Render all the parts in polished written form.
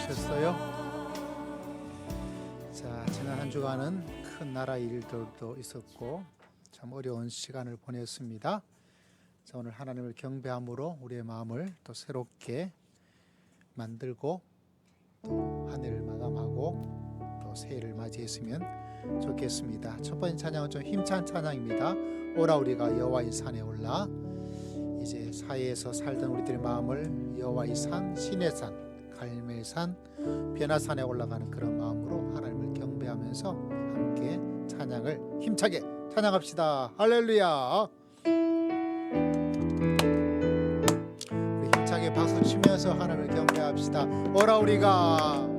보내셨어요? 자, 지난 한 주간은 큰 나라 일들도 있었고 참 어려운 시간을 보냈습니다. 자, 오늘 하나님을 경배함으로 우리의 마음을 또 새롭게 만들고 또 한 해를 마감하고 또 새해를 맞이했으면 좋겠습니다. 첫 번째 찬양은 좀 힘찬 찬양입니다. 오라 우리가 여호와의 산에 올라. 이제 사회에서 살던 우리들의 마음을 여호와의 산, 신의 산, 갈멜산, 변화산에 올라가는 그런 마음으로 하나님을 경배하면서 함께 찬양을 힘차게 찬양합시다. 할렐루야. 우리 힘차게 박수 치면서 하나님을 경배합시다. 오라 우리가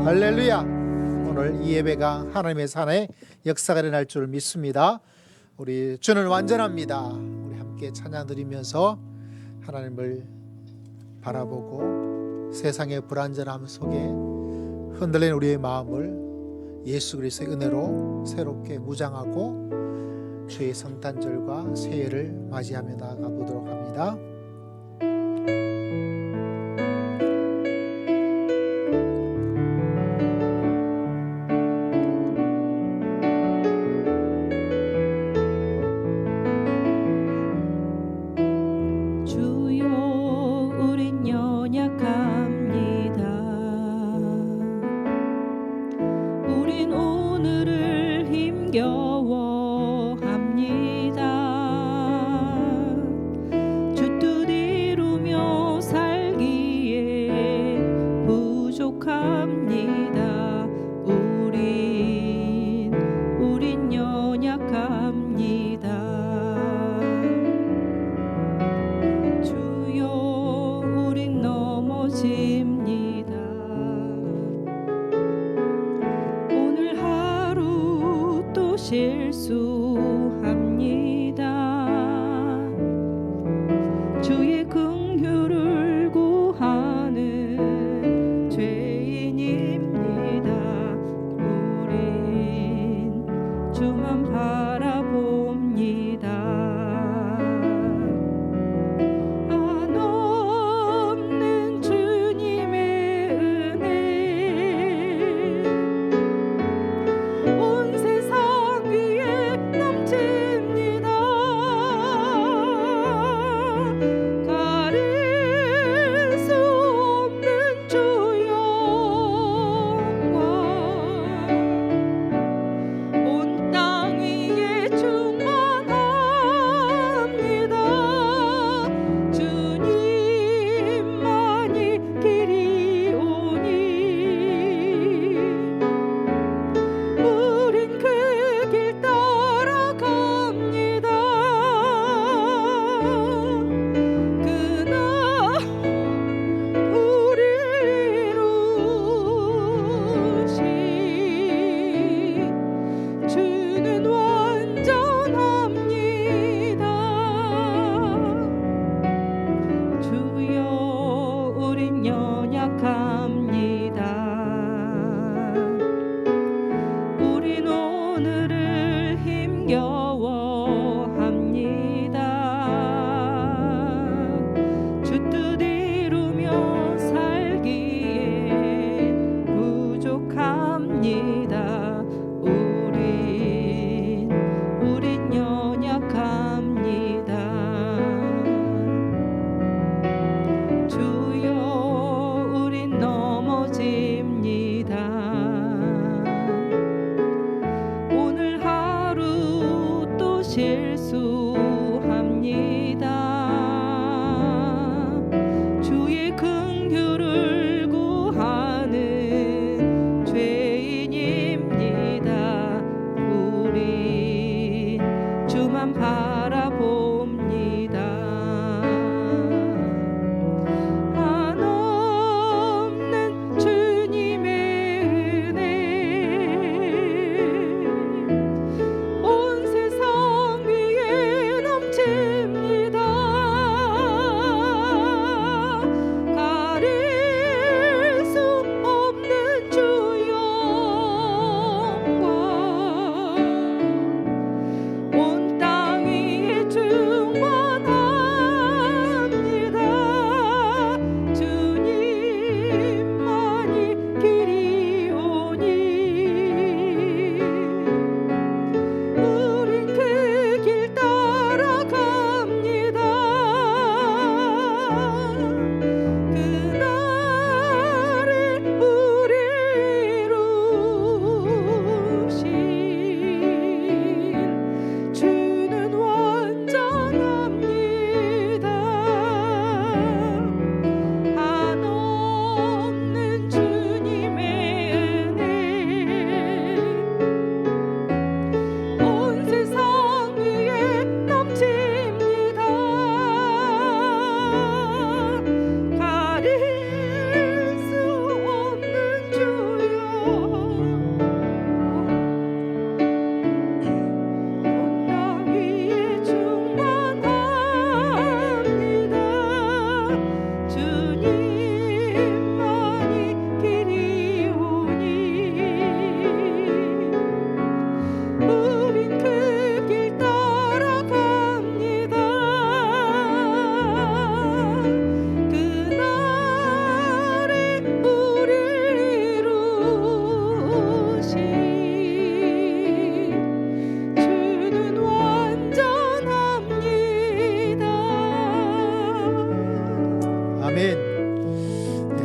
할렐루야. 오늘 이 예배가 하나님의 산에 역사가 일어날 줄 믿습니다. 우리 주는 완전합니다. 우리 함께 찬양 드리면서 하나님을 바라보고 세상의 불안전함 속에 흔들린 우리의 마음을 예수 그리스도의 은혜로 새롭게 무장하고 주의 성탄절과 새해를 맞이하며 나아가 보도록 합니다. 힘겨워합니다. 주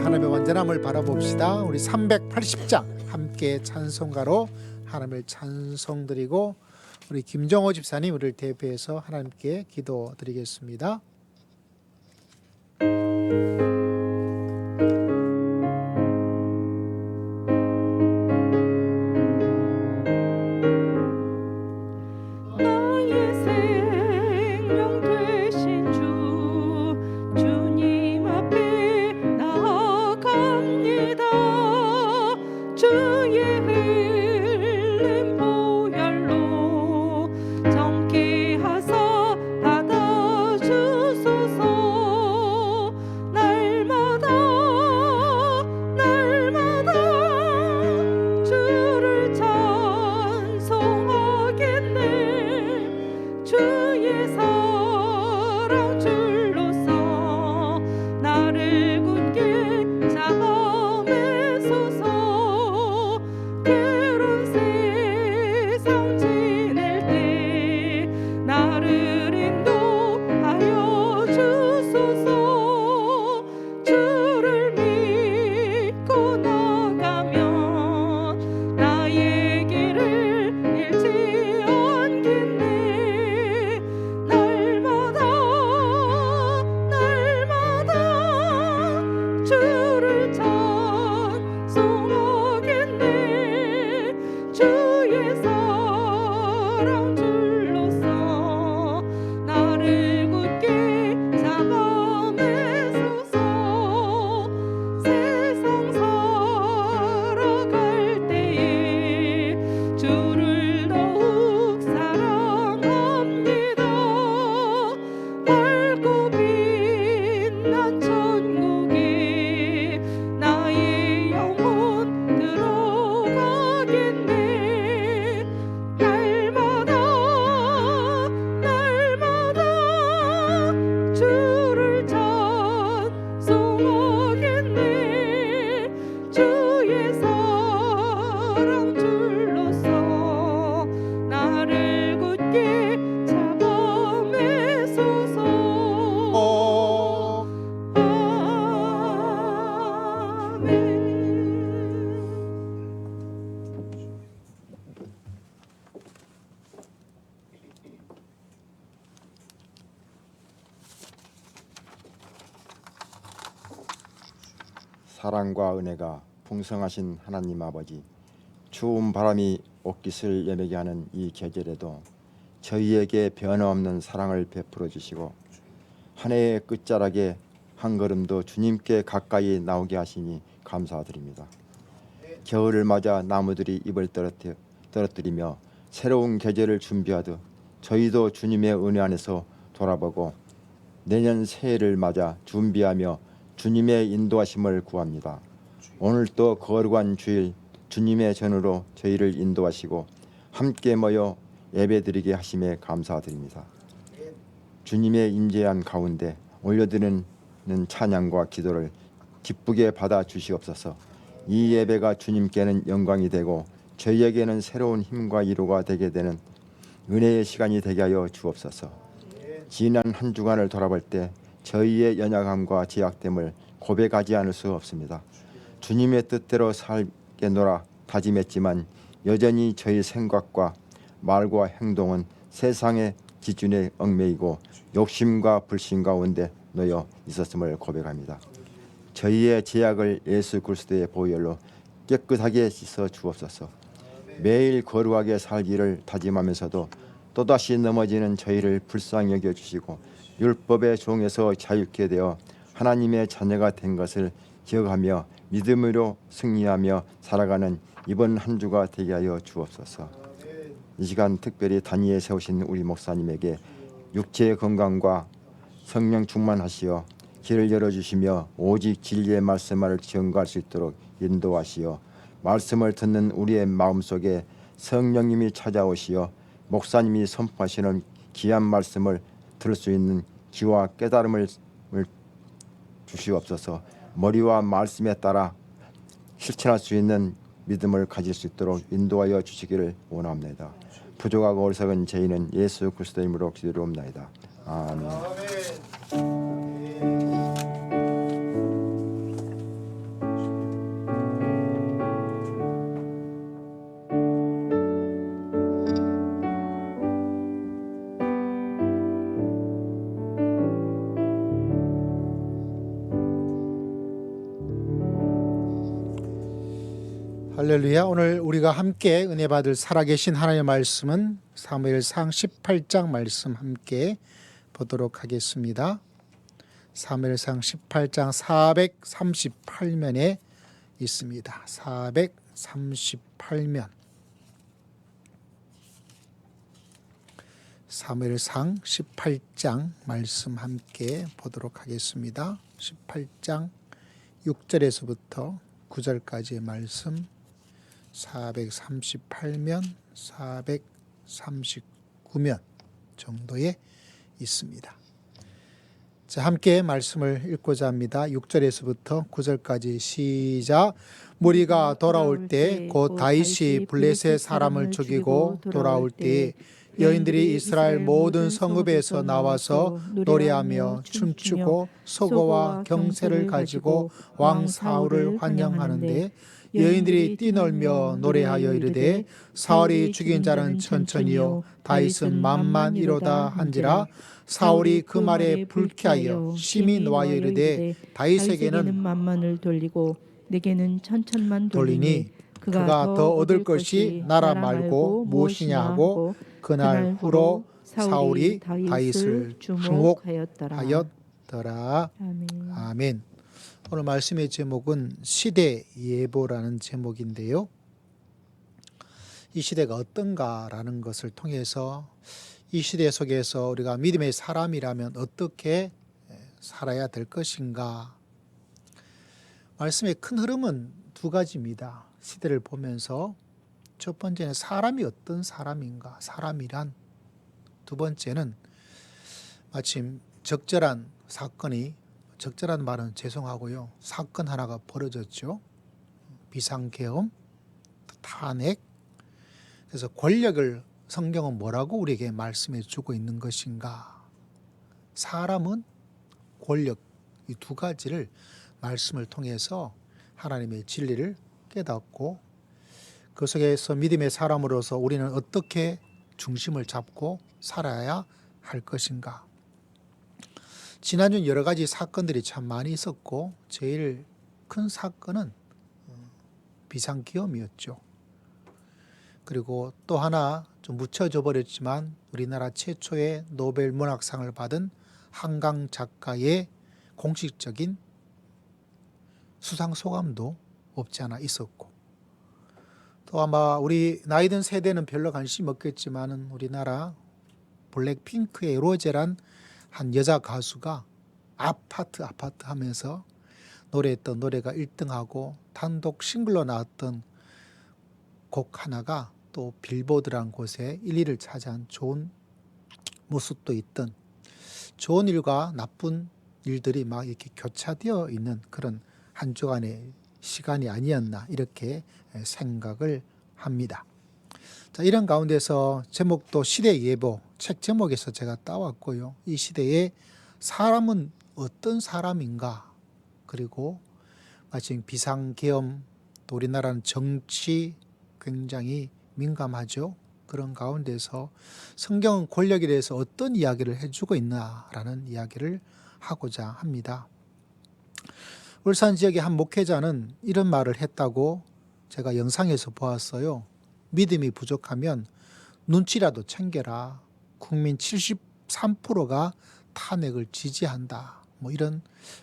하나님의 완전함을 바라봅시다. 우리 380장 함께 찬송가로 하나님을 찬송드리고 우리 김정호 집사님 우리를 대표해서 하나님께 기도드리겠습니다. 사랑과 은혜가 풍성하신 하나님 아버지, 추운 바람이 옷깃을 예매게 하는 이 계절에도 저희에게 변함없는 사랑을 베풀어 주시고 한 해의 끝자락에 한 걸음도 주님께 가까이 나오게 하시니 감사드립니다. 겨울을 맞아 나무들이 잎을 떨어뜨리며 새로운 계절을 준비하듯 저희도 주님의 은혜 안에서 돌아보고 내년 새해를 맞아 준비하며 주님의 인도하심을 구합니다. 오늘 또 거룩한 주일 주님의 전으로 저희를 인도하시고 함께 모여 예배드리게 하심에 감사드립니다. 주님의 임재한 가운데 올려드리는 찬양과 기도를 기쁘게 받아 주시옵소서. 이 예배가 주님께는 영광이 되고 저희에게는 새로운 힘과 위로가 되게 되는 은혜의 시간이 되게 하여 주옵소서. 지난 한 주간을 돌아볼 때 저희의 연약함과 제약됨을 고백하지 않을 수 없습니다. 주님의 뜻대로 살겠노라 다짐했지만 여전히 저희 생각과 말과 행동은 세상의 기준에 얽매이고 욕심과 불신 가운데 놓여 있었음을 고백합니다. 저희의 제약을 예수 그리스도의 보혈로 깨끗하게 씻어 주옵소서. 매일 거룩하게 살기를 다짐하면서도 또다시 넘어지는 저희를 불쌍히 여겨주시고 율법의 종에서 자유케 되어 하나님의 자녀가 된 것을 기억하며 믿음으로 승리하며 살아가는 이번 한 주가 되게 하여 주옵소서. 이 시간 특별히 단위에 세우신 우리 목사님에게 육체의 건강과 성령 충만하시어 길을 열어주시며 오직 진리의 말씀을 증거할 수 있도록 인도하시어 말씀을 듣는 우리의 마음속에 성령님이 찾아오시어 목사님이 선포하시는 귀한 말씀을 들을 수 있는 귀와 깨달음을 주시옵소서. 머리와 말씀에 따라 실천할 수 있는 믿음을 가질 수 있도록 인도하여 주시기를 원합니다. 부족하고 어리석은 저희는 예수 그리스도의 이름으로 기도드리옵나이다. 아멘. 할렐루야. 오늘 우리가 함께 은혜 받을 살아계신 하나님의 말씀은 사무엘상 18장 말씀 함께 보도록 하겠습니다. 사무엘상 18장 438면에 있습니다. 438면. 사무엘상 18장 말씀 함께 보도록 하겠습니다. 18장 6절에서부터 9절까지의 말씀 438면, 439면 정도에 있습니다. 자, 함께 말씀을 읽고자 합니다. 6절에서부터 9절까지 시작. 무리가 돌아올 때 곧 다윗이 블레셋 사람을 죽이고 돌아올 때에 여인들이 이스라엘 모든 성읍에서 나와서 노래하며 춤추고 소고와 경새를 가지고 왕 사울을 환영하는데 여인들이 뛰놀며 노래하여 이르되 사울이 죽인 자는 천천히요 다윗은 만만이로다 한지라. 사울이 그 말에 불쾌하여 심히 노하여 이르되 다윗에게는 만만을 돌리고 내게는 천천만 돌리니 그가 더 얻을 것이 나라 말고 무엇이냐 하고 그날 후로 사울이 다윗을 주목하였더라. 아멘. 오늘 말씀의 제목은 시대 예보라는 제목인데요. 이 시대가 어떤가라는 것을 통해서 이 시대 속에서 우리가 믿음의 사람이라면 어떻게 살아야 될 것인가. 말씀의 큰 흐름은 두 가지입니다. 시대를 보면서 첫 번째는 사람이 어떤 사람인가, 사람이란. 두 번째는 마침 적절한 사건이, 적절한 말은 죄송하고요, 사건 하나가 벌어졌죠. 비상계엄, 탄핵. 그래서 권력을 성경은 뭐라고 우리에게 말씀해 주고 있는 것인가. 사람은 권력, 이 두 가지를 말씀을 통해서 하나님의 진리를 깨닫고 그 속에서 믿음의 사람으로서 우리는 어떻게 중심을 잡고 살아야 할 것인가. 지난주는 여러 가지 사건들이 참 많이 있었고 제일 큰 사건은 비상계엄이었죠. 그리고 또 하나 좀 묻혀져 버렸지만 우리나라 최초의 노벨 문학상을 받은 한강 작가의 공식적인 수상 소감도 없지 않아 있었고, 또 아마 우리 나이 든 세대는 별로 관심 없겠지만 우리나라 블랙핑크의 로제란 한 여자 가수가 아파트 하면서 노래했던 노래가 1등하고 단독 싱글로 나왔던 곡 하나가 또 빌보드라는 곳에 1위를 차지한 좋은 모습도 있던, 좋은 일과 나쁜 일들이 막 이렇게 교차되어 있는 그런 한 주간의 시간이 아니었나 이렇게 생각을 합니다. 자, 이런 가운데서 제목도 시대 예보, 책 제목에서 제가 따왔고요. 이 시대에 사람은 어떤 사람인가, 그리고 마침 비상계엄, 또 우리나라는 정치 굉장히 민감하죠. 그런 가운데서 성경은 권력에 대해서 어떤 이야기를 해주고 있나라는 이야기를 하고자 합니다. 울산 지역의 한 목회자는 이런 말을 했다고 제가 영상에서 보았어요. 믿음이 부족하면 눈치라도 챙겨라. 국민 73%가 탄핵을 지지한다. 뭐 이런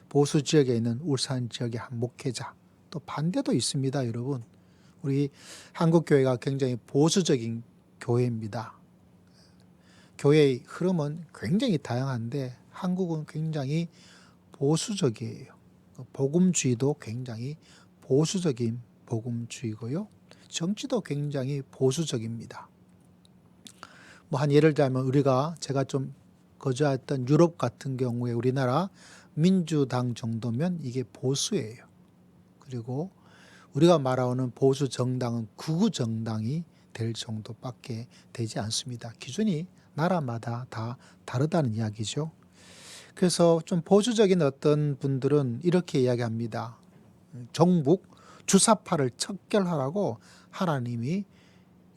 보수 지역에 있는 울산 지역의 한 목회자. 또 반대도 있습니다, 여러분. 우리 한국교회가 굉장히 보수적인 교회입니다. 교회의 흐름은 굉장히 다양한데 한국은 굉장히 보수적이에요. 복음주의도 굉장히 보수적인 복음주의고요. 정치도 굉장히 보수적입니다. 뭐 한 예를 들자면 제가 좀 거주했던 유럽 같은 경우에 우리나라 민주당 정도면 이게 보수예요. 그리고 우리가 말하는 보수 정당은 극우 정당이 될 정도밖에 되지 않습니다. 기준이 나라마다 다 다르다는 이야기죠. 그래서 좀 보수적인 어떤 분들은 이렇게 이야기합니다. 정북 주사파를 척결하라고 하나님이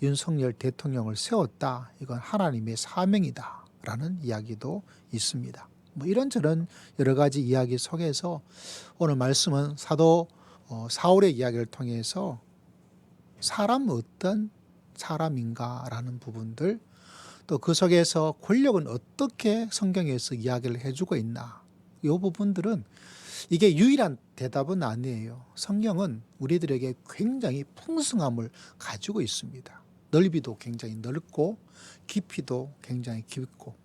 윤석열 대통령을 세웠다. 이건 하나님의 사명이다. 라는 이야기도 있습니다. 뭐 이런저런 여러 가지 이야기 속에서 오늘 말씀은 사도 사울의 이야기를 통해서 사람은 어떤 사람인가라는 부분들, 또 그 속에서 권력은 어떻게 성경에서 이야기를 해주고 있나, 이 부분들은 이게 유일한 대답은 아니에요. 성경은 우리들에게 굉장히 풍성함을 가지고 있습니다. 넓이도 굉장히 넓고 깊이도 굉장히 깊고,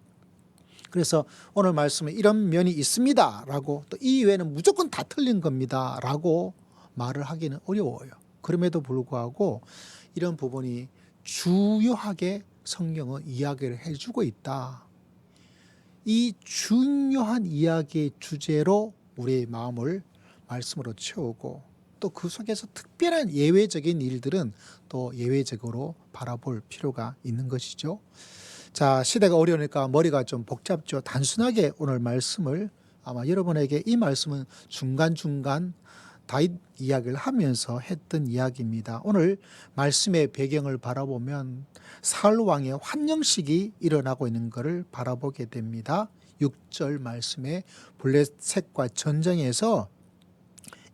그래서 오늘 말씀에 이런 면이 있습니다 라고, 또 이 외에는 무조건 다 틀린 겁니다 라고 말을 하기는 어려워요. 그럼에도 불구하고 이런 부분이 주요하게 성경은 이야기를 해주고 있다. 이 중요한 이야기의 주제로 우리의 마음을 말씀으로 채우고, 또 그 속에서 특별한 예외적인 일들은 또 예외적으로 바라볼 필요가 있는 것이죠. 자, 시대가 어려우니까 머리가 좀 복잡죠. 단순하게 오늘 말씀을, 아마 여러분에게 이 말씀은 중간중간 다윗 이야기를 하면서 했던 이야기입니다. 오늘 말씀의 배경을 바라보면 사울 왕의 환영식이 일어나고 있는 것을 바라보게 됩니다. 6절 말씀에 블레셋과 전쟁에서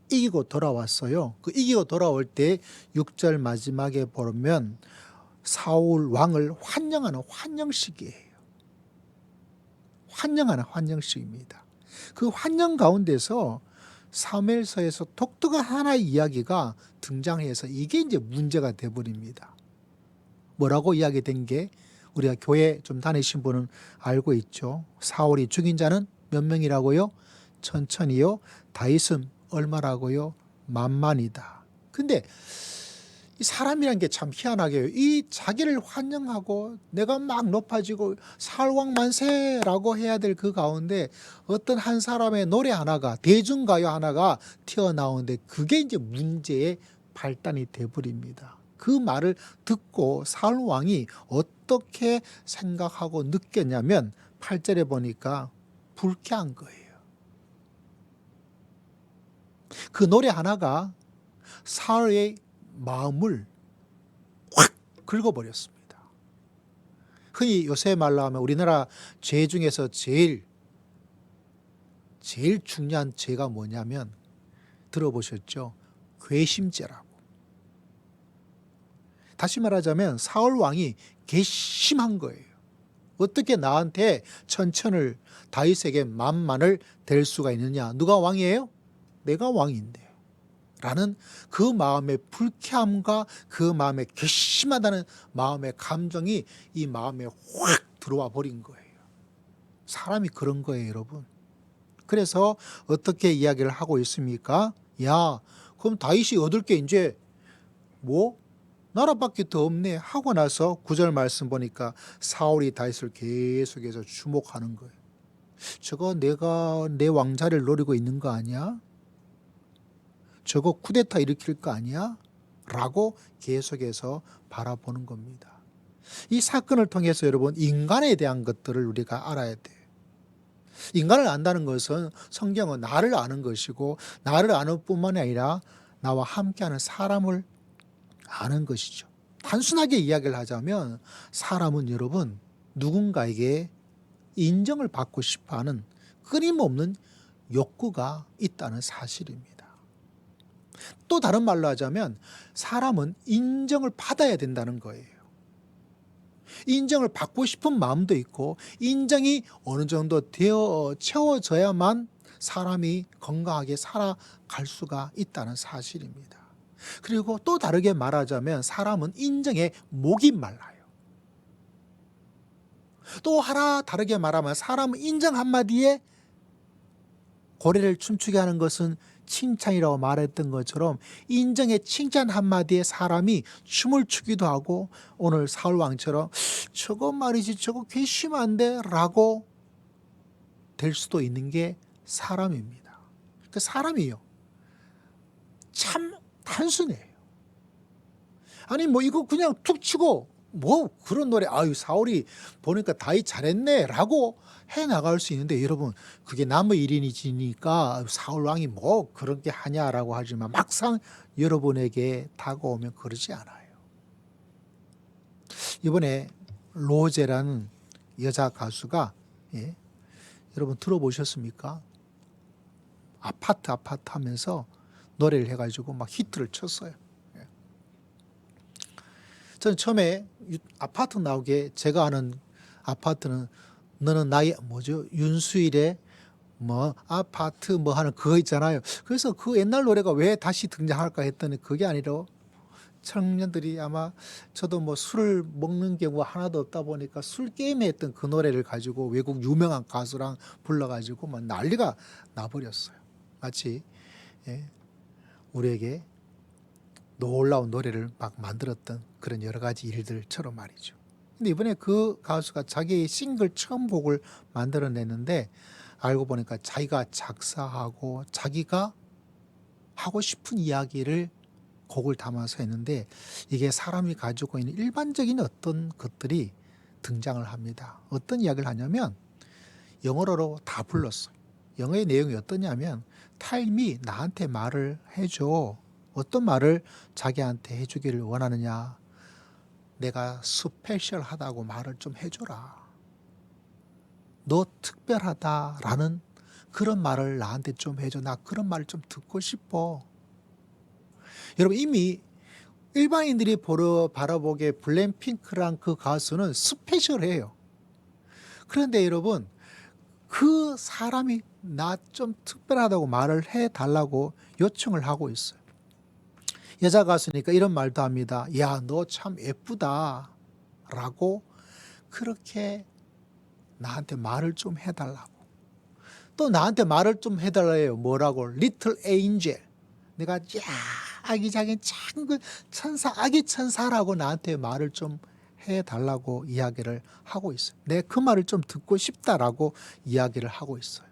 이기고 돌아왔어요. 그 이기고 돌아올 때 6절 마지막에 보면 사울 왕을 환영하는 환영식이에요. 환영하는 환영식입니다. 그 환영 가운데서 사무엘서에서 독특한 하나의 이야기가 등장해서 이게 이제 문제가 돼버립니다. 뭐라고 이야기된 게 우리가 교회 좀 다니신 분은 알고 있죠. 사울이 죽인 자는 몇 명이라고요? 천천히요. 다윗은 얼마라고요? 만만이다. 근데 이 사람이란 게 참 희한하게요. 이 자기를 환영하고 내가 막 높아지고 사울왕 만세라고 해야 될 그 가운데 어떤 한 사람의 노래 하나가, 대중가요 하나가 튀어나오는데 그게 이제 문제의 발단이 돼버립니다. 그 말을 듣고 사울왕이 어떻게 생각하고 느꼈냐면 8절에 보니까 불쾌한 거예요. 그 노래 하나가 사울의 마음을 확 긁어버렸습니다. 흔히 요새 말로 하면 우리나라 죄 중에서 제일 중요한 죄가 뭐냐면, 들어보셨죠? 괘씸죄라고. 다시 말하자면 사울 왕이 괘씸한 거예요. 어떻게 나한테 천천을, 다윗에게 만만을 댈 수가 있느냐? 누가 왕이에요? 내가 왕인데. 라는 그 마음의 불쾌함과 그 마음의 괘씸하다는 마음의 감정이 이 마음에 확 들어와 버린 거예요. 사람이 그런 거예요, 여러분. 그래서 어떻게 이야기를 하고 있습니까? 야, 그럼 다윗이 얻을 게 이제 뭐? 나라밖에 더 없네 하고 나서 9절 말씀 보니까 사울이 다윗을 계속해서 주목하는 거예요. 저거 내가 내 왕자를 노리고 있는 거 아니야? 저거 쿠데타 일으킬 거 아니야? 라고 계속해서 바라보는 겁니다. 이 사건을 통해서 여러분, 인간에 대한 것들을 우리가 알아야 돼요. 인간을 안다는 것은 성경은 나를 아는 것이고, 나를 아는 뿐만이 아니라 나와 함께하는 사람을 아는 것이죠. 단순하게 이야기를 하자면 사람은 여러분, 누군가에게 인정을 받고 싶어하는 끊임없는 욕구가 있다는 사실입니다. 또 다른 말로 하자면 사람은 인정을 받아야 된다는 거예요. 인정을 받고 싶은 마음도 있고, 인정이 어느 정도 되어 채워져야만 사람이 건강하게 살아갈 수가 있다는 사실입니다. 그리고 또 다르게 말하자면 사람은 인정에 목이 말라요. 또 하나 다르게 말하면 사람은 인정 한마디에 고래를 춤추게 하는 것은 칭찬이라고 말했던 것처럼, 인정의 칭찬 한마디에 사람이 춤을 추기도 하고, 오늘 사울왕처럼 저거 말이지 저거 괘씸한데 라고 될 수도 있는 게 사람입니다. 그 사람이요, 참 단순해요. 아니 뭐 이거 그냥 툭 치고 뭐 그런 노래, 아유 사울이 보니까 다윗 잘했네 라고 해나갈 수 있는데, 여러분 그게 남의 일이니까 사울 왕이 뭐 그런 게 하냐라고 하지만 막상 여러분에게 다가오면 그러지 않아요. 이번에 로제라는 여자 가수가, 여러분 들어보셨습니까? 아파트 하면서 노래를 해가지고 막 히트를 쳤어요. 저는 처음에 아파트 나오게 제가 아는 아파트는 너는 나의 뭐죠? 윤수일의 뭐 아파트 뭐 하는 그거 있잖아요. 그래서 그 옛날 노래가 왜 다시 등장할까 했더니 그게 아니라 청년들이 아마 저도 뭐 술을 먹는 경우가 하나도 없다 보니까 술 게임에 했던 그 노래를 가지고 외국 유명한 가수랑 불러가지고 막 난리가 나버렸어요. 마치 우리에게 놀라운 노래를 막 만들었던 그런 여러 가지 일들처럼 말이죠. 근데 이번에 그 가수가 자기의 싱글 처음 곡을 만들어냈는데 알고 보니까 자기가 작사하고 자기가 하고 싶은 이야기를 곡을 담아서 했는데 이게 사람이 가지고 있는 일반적인 어떤 것들이 등장을 합니다. 어떤 이야기를 하냐면 영어로 다 불렀어요. 영어의 내용이 어떠냐면 Tell me, 나한테 말을 해줘. 어떤 말을 자기한테 해주기를 원하느냐. 내가 스페셜하다고 말을 좀 해줘라. 너 특별하다라는 그런 말을 나한테 좀 해줘. 나 그런 말을 좀 듣고 싶어. 여러분 이미 일반인들이 바라보기에 블랙핑크란 그 가수는 스페셜해요. 그런데 여러분 그 사람이 나 좀 특별하다고 말을 해달라고 요청을 하고 있어요. 여자 가수니까 이런 말도 합니다. 야, 너 참 예쁘다 라고 그렇게 나한테 말을 좀 해달라고. 또 나한테 말을 좀 해달래요. 뭐라고? Little Angel. 내가 아기자기한 작은 천사, 아기 천사라고 나한테 말을 좀 해달라고 이야기를 하고 있어요. 내 그 말을 좀 듣고 싶다라고 이야기를 하고 있어요.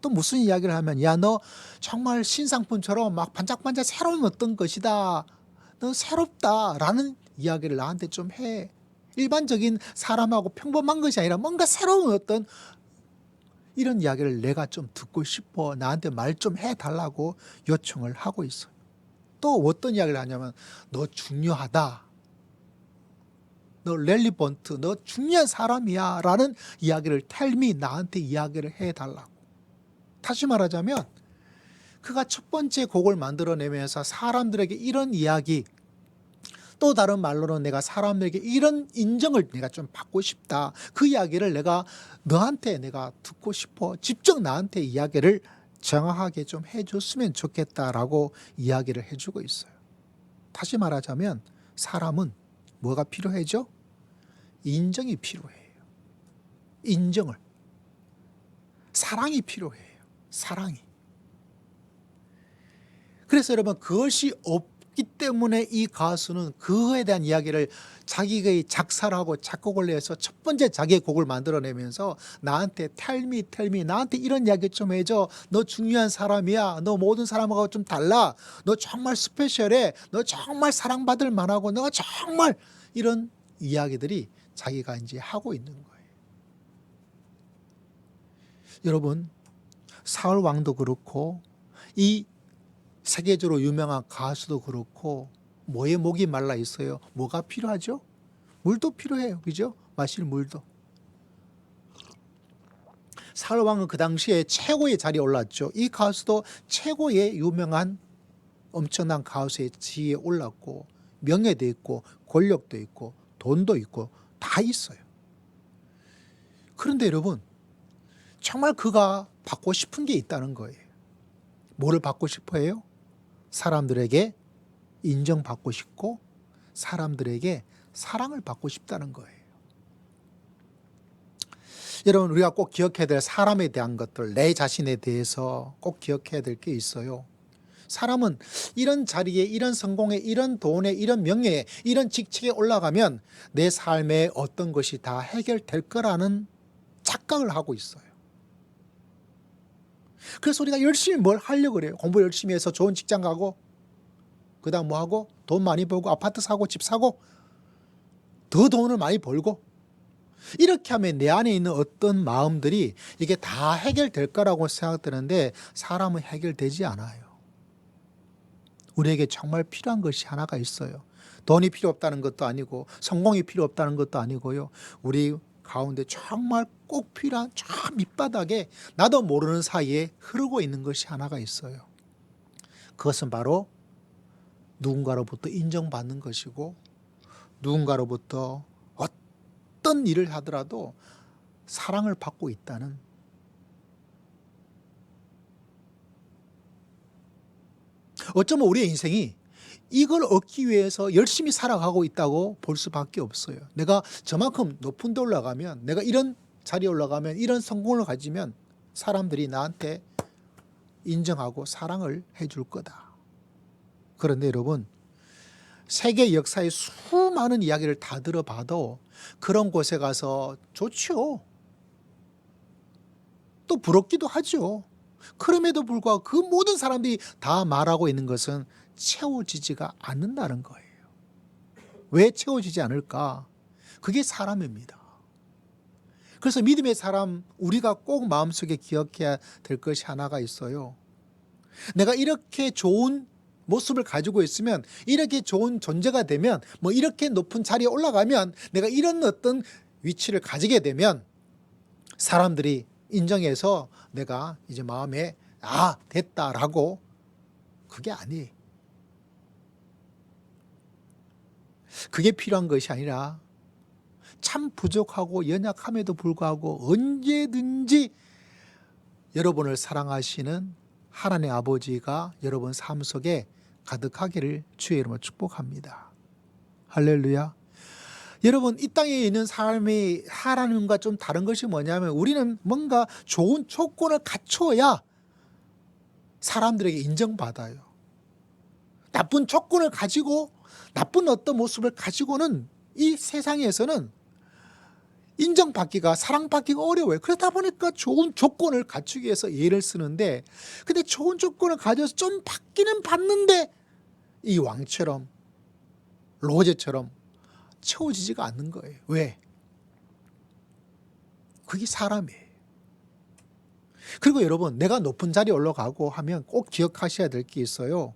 또 무슨 이야기를 하면 야, 너 정말 신상품처럼 막 반짝반짝 새로운 어떤 것이다. 너 새롭다라는 이야기를 나한테 좀 해. 일반적인 사람하고 평범한 것이 아니라 뭔가 새로운 어떤 이런 이야기를 내가 좀 듣고 싶어. 나한테 말 좀 해달라고 요청을 하고 있어요. 또 어떤 이야기를 하냐면 너 중요하다. 너 렐리번트, 너 중요한 사람이야 라는 이야기를 Tell me, 나한테 이야기를 해달라고. 다시 말하자면 그가 첫 번째 곡을 만들어내면서 사람들에게 이런 이야기, 또 다른 말로는 내가 사람들에게 이런 인정을 내가 좀 받고 싶다. 그 이야기를 내가 너한테 내가 듣고 싶어. 직접 나한테 이야기를 정확하게 좀 해줬으면 좋겠다라고 이야기를 해주고 있어요. 다시 말하자면 사람은 뭐가 필요해죠? 인정이 필요해요. 인정을. 사랑이 필요해요. 사랑이. 그래서 여러분 그것이 없기 때문에 이 가수는 그거에 대한 이야기를 자기가 작사를 하고 작곡을 해서 첫 번째 자기의 곡을 만들어내면서 나한테 tell me 나한테 이런 이야기 좀 해줘. 너 중요한 사람이야. 너 모든 사람하고 좀 달라. 너 정말 스페셜해. 너 정말 사랑받을 만하고 너 정말 이런 이야기들이 자기가 이제 하고 있는 거예요. 여러분 사울 왕도 그렇고 이 세계적으로 유명한 가수도 그렇고 뭐에 목이 말라 있어요? 뭐가 필요하죠? 물도 필요해요. 그죠? 마실 물도. 사울 왕은 그 당시에 최고의 자리에 올랐죠. 이 가수도 최고의 유명한 엄청난 가수의 지위에 올랐고 명예도 있고 권력도 있고 돈도 있고 다 있어요. 그런데 여러분 정말 그가 받고 싶은 게 있다는 거예요. 뭐를 받고 싶어 해요? 사람들에게 인정받고 싶고 사람들에게 사랑을 받고 싶다는 거예요. 여러분 우리가 꼭 기억해야 될 사람에 대한 것들, 내 자신에 대해서 꼭 기억해야 될 게 있어요. 사람은 이런 자리에, 이런 성공에, 이런 돈에, 이런 명예에, 이런 직책에 올라가면 내 삶에 어떤 것이 다 해결될 거라는 착각을 하고 있어요. 그래서 우리가 열심히 뭘 하려고 그래요. 공부 열심히 해서 좋은 직장 가고 그 다음 뭐 하고 돈 많이 벌고 아파트 사고 집 사고 더 돈을 많이 벌고 이렇게 하면 내 안에 있는 어떤 마음들이 이게 다 해결될 거라고 생각되는데 사람은 해결되지 않아요. 우리에게 정말 필요한 것이 하나가 있어요. 돈이 필요 없다는 것도 아니고 성공이 필요 없다는 것도 아니고요. 우리 가운데 정말 꼭 필요한 저 밑바닥에 나도 모르는 사이에 흐르고 있는 것이 하나가 있어요. 그것은 바로 누군가로부터 인정받는 것이고 누군가로부터 어떤 일을 하더라도 사랑을 받고 있다는, 어쩌면 우리의 인생이 이걸 얻기 위해서 열심히 살아가고 있다고 볼 수밖에 없어요. 내가 저만큼 높은 데 올라가면, 내가 이런 자리에 올라가면, 이런 성공을 가지면 사람들이 나한테 인정하고 사랑을 해줄 거다. 그런데 여러분, 세계 역사의 수많은 이야기를 다 들어봐도 그런 곳에 가서 좋죠. 또 부럽기도 하죠. 그럼에도 불구하고 그 모든 사람들이 다 말하고 있는 것은 채워지지가 않는다는 거예요. 왜 채워지지 않을까? 그게 사람입니다. 그래서 믿음의 사람, 우리가 꼭 마음속에 기억해야 될 것이 하나가 있어요. 내가 이렇게 좋은 모습을 가지고 있으면, 이렇게 좋은 존재가 되면, 뭐 이렇게 높은 자리에 올라가면, 내가 이런 어떤 위치를 가지게 되면 사람들이 인정해서 내가 이제 마음에 됐다라고, 그게 아니에요. 그게 필요한 것이 아니라 참 부족하고 연약함에도 불구하고 언제든지 여러분을 사랑하시는 하나님 아버지가 여러분 삶 속에 가득하기를 주의 이름으로 축복합니다. 할렐루야. 여러분, 이 땅에 있는 삶이 하나님과 좀 다른 것이 뭐냐면, 우리는 뭔가 좋은 조건을 갖춰야 사람들에게 인정받아요. 나쁜 조건을 가지고, 나쁜 어떤 모습을 가지고는 이 세상에서는 인정받기가, 사랑받기가 어려워요. 그러다 보니까 좋은 조건을 갖추기 위해서 예를 쓰는데, 근데 좋은 조건을 가져서 좀 받기는 받는데 이 왕처럼, 로제처럼 채워지지가 않는 거예요. 왜? 그게 사람이에요. 그리고 여러분, 내가 높은 자리에 올라가고 하면 꼭 기억하셔야 될 게 있어요.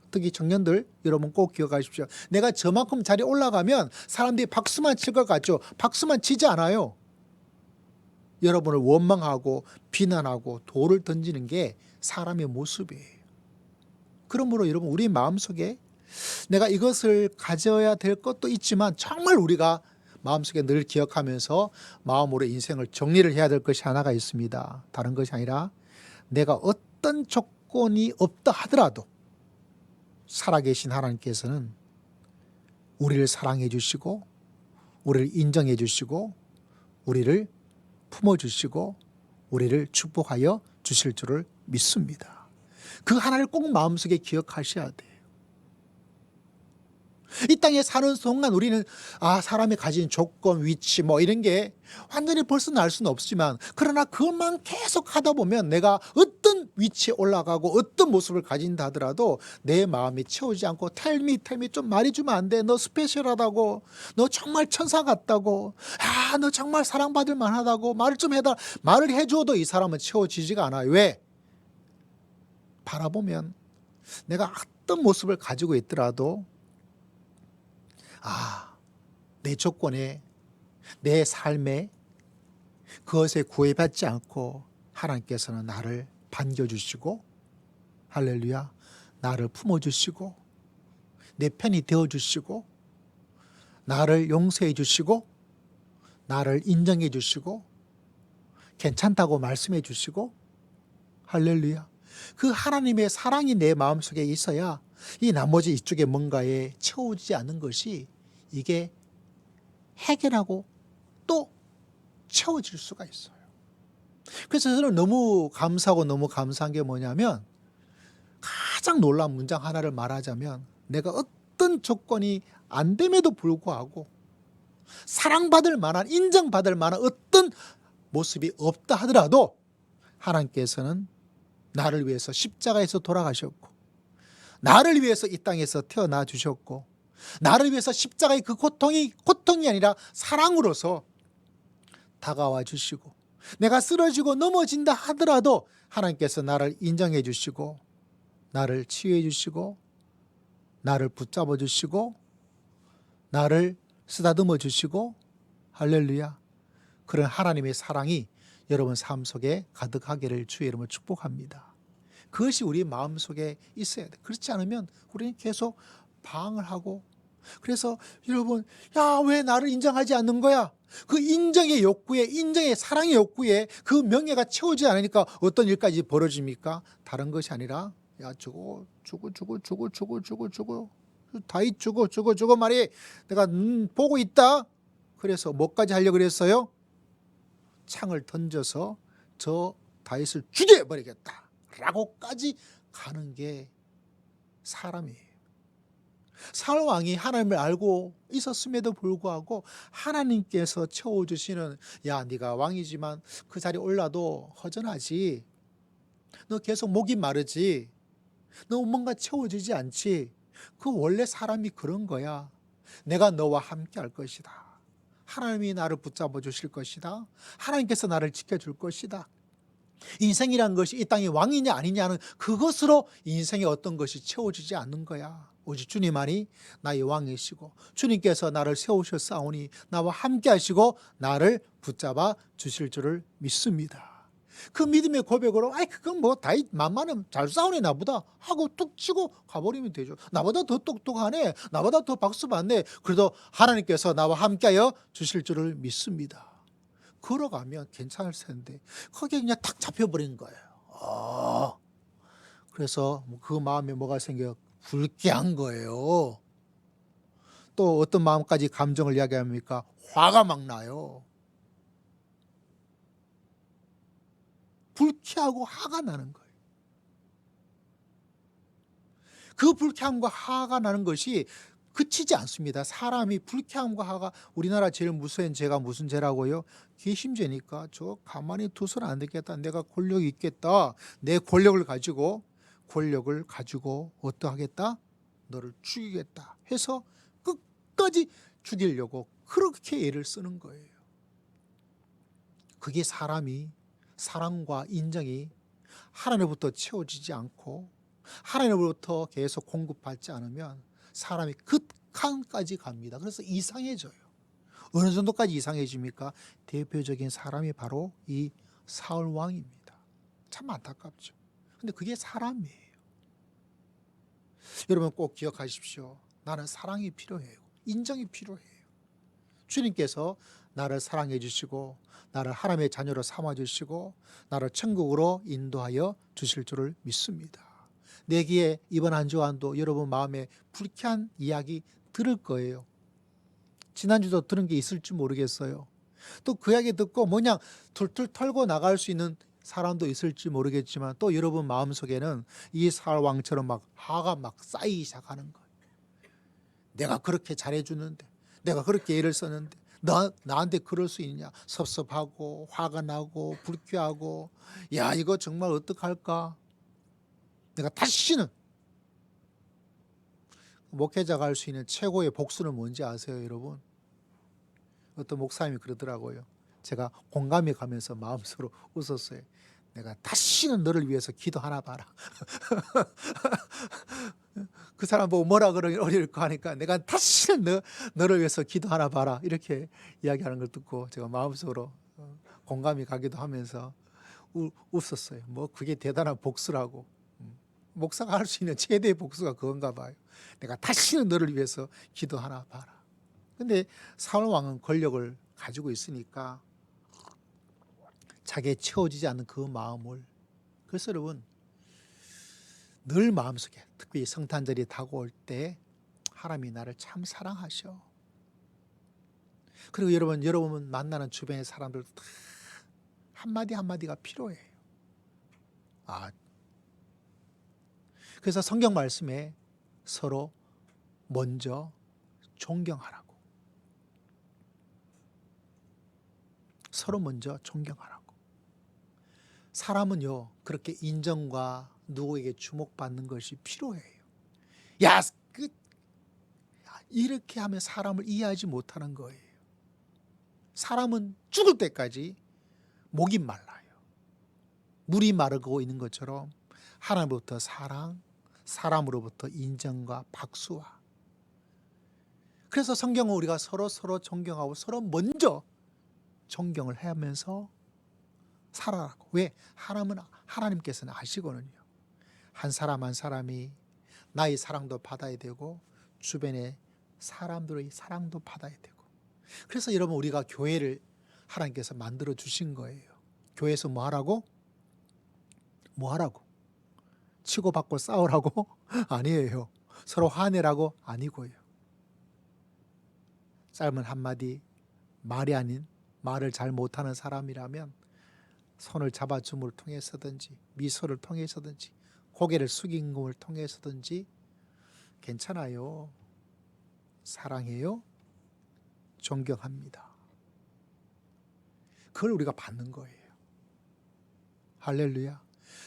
특히 청년들, 여러분 꼭 기억하십시오. 내가 저만큼 자리에 올라가면 사람들이 박수만 칠 것 같죠? 박수만 치지 않아요. 여러분을 원망하고 비난하고 돌을 던지는 게 사람의 모습이에요. 그러므로 여러분, 우리 마음속에 내가 이것을 가져야 될 것도 있지만, 정말 우리가 마음속에 늘 기억하면서 마음으로 인생을 정리를 해야 될 것이 하나가 있습니다. 다른 것이 아니라, 내가 어떤 조건이 없다 하더라도 살아계신 하나님께서는 우리를 사랑해 주시고, 우리를 인정해 주시고, 우리를 품어주시고, 우리를 축복하여 주실 줄을 믿습니다. 그 하나를 꼭 마음속에 기억하셔야 돼요. 이 땅에 사는 동안 우리는 사람이 가진 조건, 위치 뭐 이런 게 완전히 벌써 날 수는 없지만, 그러나 그것만 계속 하다 보면 내가 어떤 위치에 올라가고 어떤 모습을 가진다 하더라도 내 마음이 채우지 않고, 텔미 좀 말해주면 안 돼? 너 스페셜하다고, 너 정말 천사 같다고, 너 정말 사랑받을 만하다고 말을 좀 해달라, 말을 해줘도 이 사람은 채워지지가 않아요. 왜? 바라보면 내가 어떤 모습을 가지고 있더라도 내 조건에, 내 삶에 그것에 구애받지 않고 하나님께서는 나를 반겨주시고, 할렐루야, 나를 품어주시고, 내 편이 되어주시고, 나를 용서해 주시고, 나를 인정해 주시고, 괜찮다고 말씀해 주시고, 할렐루야. 그 하나님의 사랑이 내 마음속에 있어야 이 나머지 이쪽에 뭔가에 채워지지 않는 것이, 이게 해결하고 또 채워질 수가 있어요. 그래서 저는 너무 감사하고 너무 감사한 게 뭐냐면, 가장 놀라운 문장 하나를 말하자면, 내가 어떤 조건이 안 됨에도 불구하고 사랑받을 만한, 인정받을 만한 어떤 모습이 없다 하더라도 하나님께서는 나를 위해서 십자가에서 돌아가셨고, 나를 위해서 이 땅에서 태어나 주셨고, 나를 위해서 십자가의 그 고통이 아니라 사랑으로서 다가와 주시고, 내가 쓰러지고 넘어진다 하더라도 하나님께서 나를 인정해 주시고, 나를 치유해 주시고, 나를 붙잡아 주시고, 나를 쓰다듬어 주시고, 할렐루야. 그런 하나님의 사랑이 여러분 삶 속에 가득하기를 주의 이름으로 축복합니다. 그것이 우리 마음 속에 있어야 돼. 그렇지 않으면 우리는 계속 방황을 하고 그래서 여러분, 야, 왜 나를 인정하지 않는 거야? 그 인정의 욕구에, 인정의 사랑의 욕구에 그 명예가 채워지지 않으니까 어떤 일까지 벌어집니까? 다른 것이 아니라, 야, 저거 다이 죽어 말이 내가 보고 있다. 그래서 뭐까지 하려고 그랬어요? 창을 던져서 저 다윗을 죽여버리겠다 라고까지 가는 게 사람이에요. 사울 왕이 하나님을 알고 있었음에도 불구하고 하나님께서 채워주시는, 야, 네가 왕이지만 그 자리에 올라도 허전하지, 너 계속 목이 마르지, 너 뭔가 채워지지 않지, 그 원래 사람이 그런 거야. 내가 너와 함께 할 것이다. 하나님이 나를 붙잡아 주실 것이다. 하나님께서 나를 지켜줄 것이다. 인생이란 것이 이 땅의 왕이냐 아니냐는 그것으로 인생의 어떤 것이 채워지지 않는 거야. 오직 주님만이 나의 왕이시고 주님께서 나를 세우셨사오니 나와 함께 하시고 나를 붙잡아 주실 줄을 믿습니다. 그 믿음의 고백으로, 아이, 그건 뭐 다윗 만만하면 잘 싸우네 나보다 하고 뚝 치고 가버리면 되죠. 나보다 더 똑똑하네, 나보다 더 박수 받네, 그래도 하나님께서 나와 함께하여 주실 줄을 믿습니다. 걸어가면 괜찮을 텐데 거기에 그냥 탁 잡혀버린 거예요. 그래서 그 마음에 뭐가 생겨요? 불쾌한 거예요. 또 어떤 마음까지 감정을 이야기합니까? 화가 막 나요. 불쾌하고 화가 나는 거예요. 그 불쾌함과 화가 나는 것이 그치지 않습니다. 사람이 불쾌함과 화가, 우리나라 제일 무서운 죄가 무슨 죄라고요? 괘씸죄니까. 저 가만히 두서는 안 되겠다. 내가 권력이 있겠다. 내 권력을 가지고 어떠하겠다? 너를 죽이겠다 해서 끝까지 죽이려고 그렇게 애를 쓰는 거예요. 그게 사람이 사랑과 인정이 하나님으로부터 채워지지 않고 하나님으로부터 계속 공급받지 않으면 사람이 극한까지 갑니다. 그래서 이상해져요. 어느 정도까지 이상해집니까? 대표적인 사람이 바로 이 사울 왕입니다. 참 안타깝죠. 근데 그게 사람이에요. 여러분 꼭 기억하십시오. 나는 사랑이 필요해요. 인정이 필요해요. 주님께서 나를 사랑해 주시고 나를 하나님의 자녀로 삼아 주시고 나를 천국으로 인도하여 주실 줄을 믿습니다. 내기에 이번 한 주간도 여러분 마음에 불쾌한 이야기 들을 거예요. 지난주도 들은 게 있을지 모르겠어요. 또 그 이야기 듣고 뭐냐 툴툴 털고 나갈 수 있는 사람도 있을지 모르겠지만 또 여러분 마음속에는 이 사울 왕처럼 막 화가 막 쌓이기 시작하는 거예요. 내가 그렇게 잘해주는데, 내가 그렇게 애를 썼는데 나한테 그럴 수 있냐, 섭섭하고 화가 나고 불쾌하고, 야, 이거 정말 어떡할까. 내가 다시는. 목회자가 할 수 있는 최고의 복수는 뭔지 아세요, 여러분? 어떤 목사님이 그러더라고요. 제가 공감이 가면서 마음속으로 웃었어요. 내가 다시는 너를 위해서 기도하나 봐라. 그 사람 보고 뭐라 그럴까 하니까 내가 다시는 너를 위해서 기도하나 봐라 이렇게 이야기하는 걸 듣고 제가 마음속으로 공감이 가기도 하면서 웃었어요. 뭐 그게 대단한 복수라고. 목사가 할 수 있는 최대의 복수가 그건가 봐요. 내가 다시는 너를 위해서 기도하나 봐라. 근데 사울 왕은 권력을 가지고 있으니까 자기에 채워지지 않는 그 마음을, 그래서 여러분 늘 마음속에 특히 성탄절이 다가올 때 하나님이 나를 참 사랑하셔. 그리고 여러분 만나는 주변의 사람들도 다 한마디 한마디가 필요해요. 그래서 성경 말씀에 서로 먼저 존경하라고. 서로 먼저 존경하라고. 사람은요 그렇게 인정과 누구에게 주목받는 것이 필요해요. 야, 이렇게 하면 사람을 이해하지 못하는 거예요. 사람은 죽을 때까지 목이 말라요. 물이 마르고 있는 것처럼 하나님으로부터 사랑, 사람으로부터 인정과 박수와. 그래서 성경은 우리가 서로 존경하고 서로 먼저 존경을 하면서 살아라고. 왜? 하나님께서는 아시거든요. 한 사람 한 사람이 나의 사랑도 받아야 되고 주변의 사람들의 사랑도 받아야 되고. 그래서 여러분 우리가 교회를 하나님께서 만들어 주신 거예요. 교회에서 뭐 하라고? 뭐 하라고? 치고받고 싸우라고? 아니에요. 서로 화내라고? 아니고요. 짧은 한마디, 말이 아닌 말을 잘 못하는 사람이라면 손을 잡아줌을 통해서든지 미소를 통해서든지 고개를 숙인 것을 통해서든지 괜찮아요. 사랑해요. 존경합니다. 그걸 우리가 받는 거예요. 할렐루야.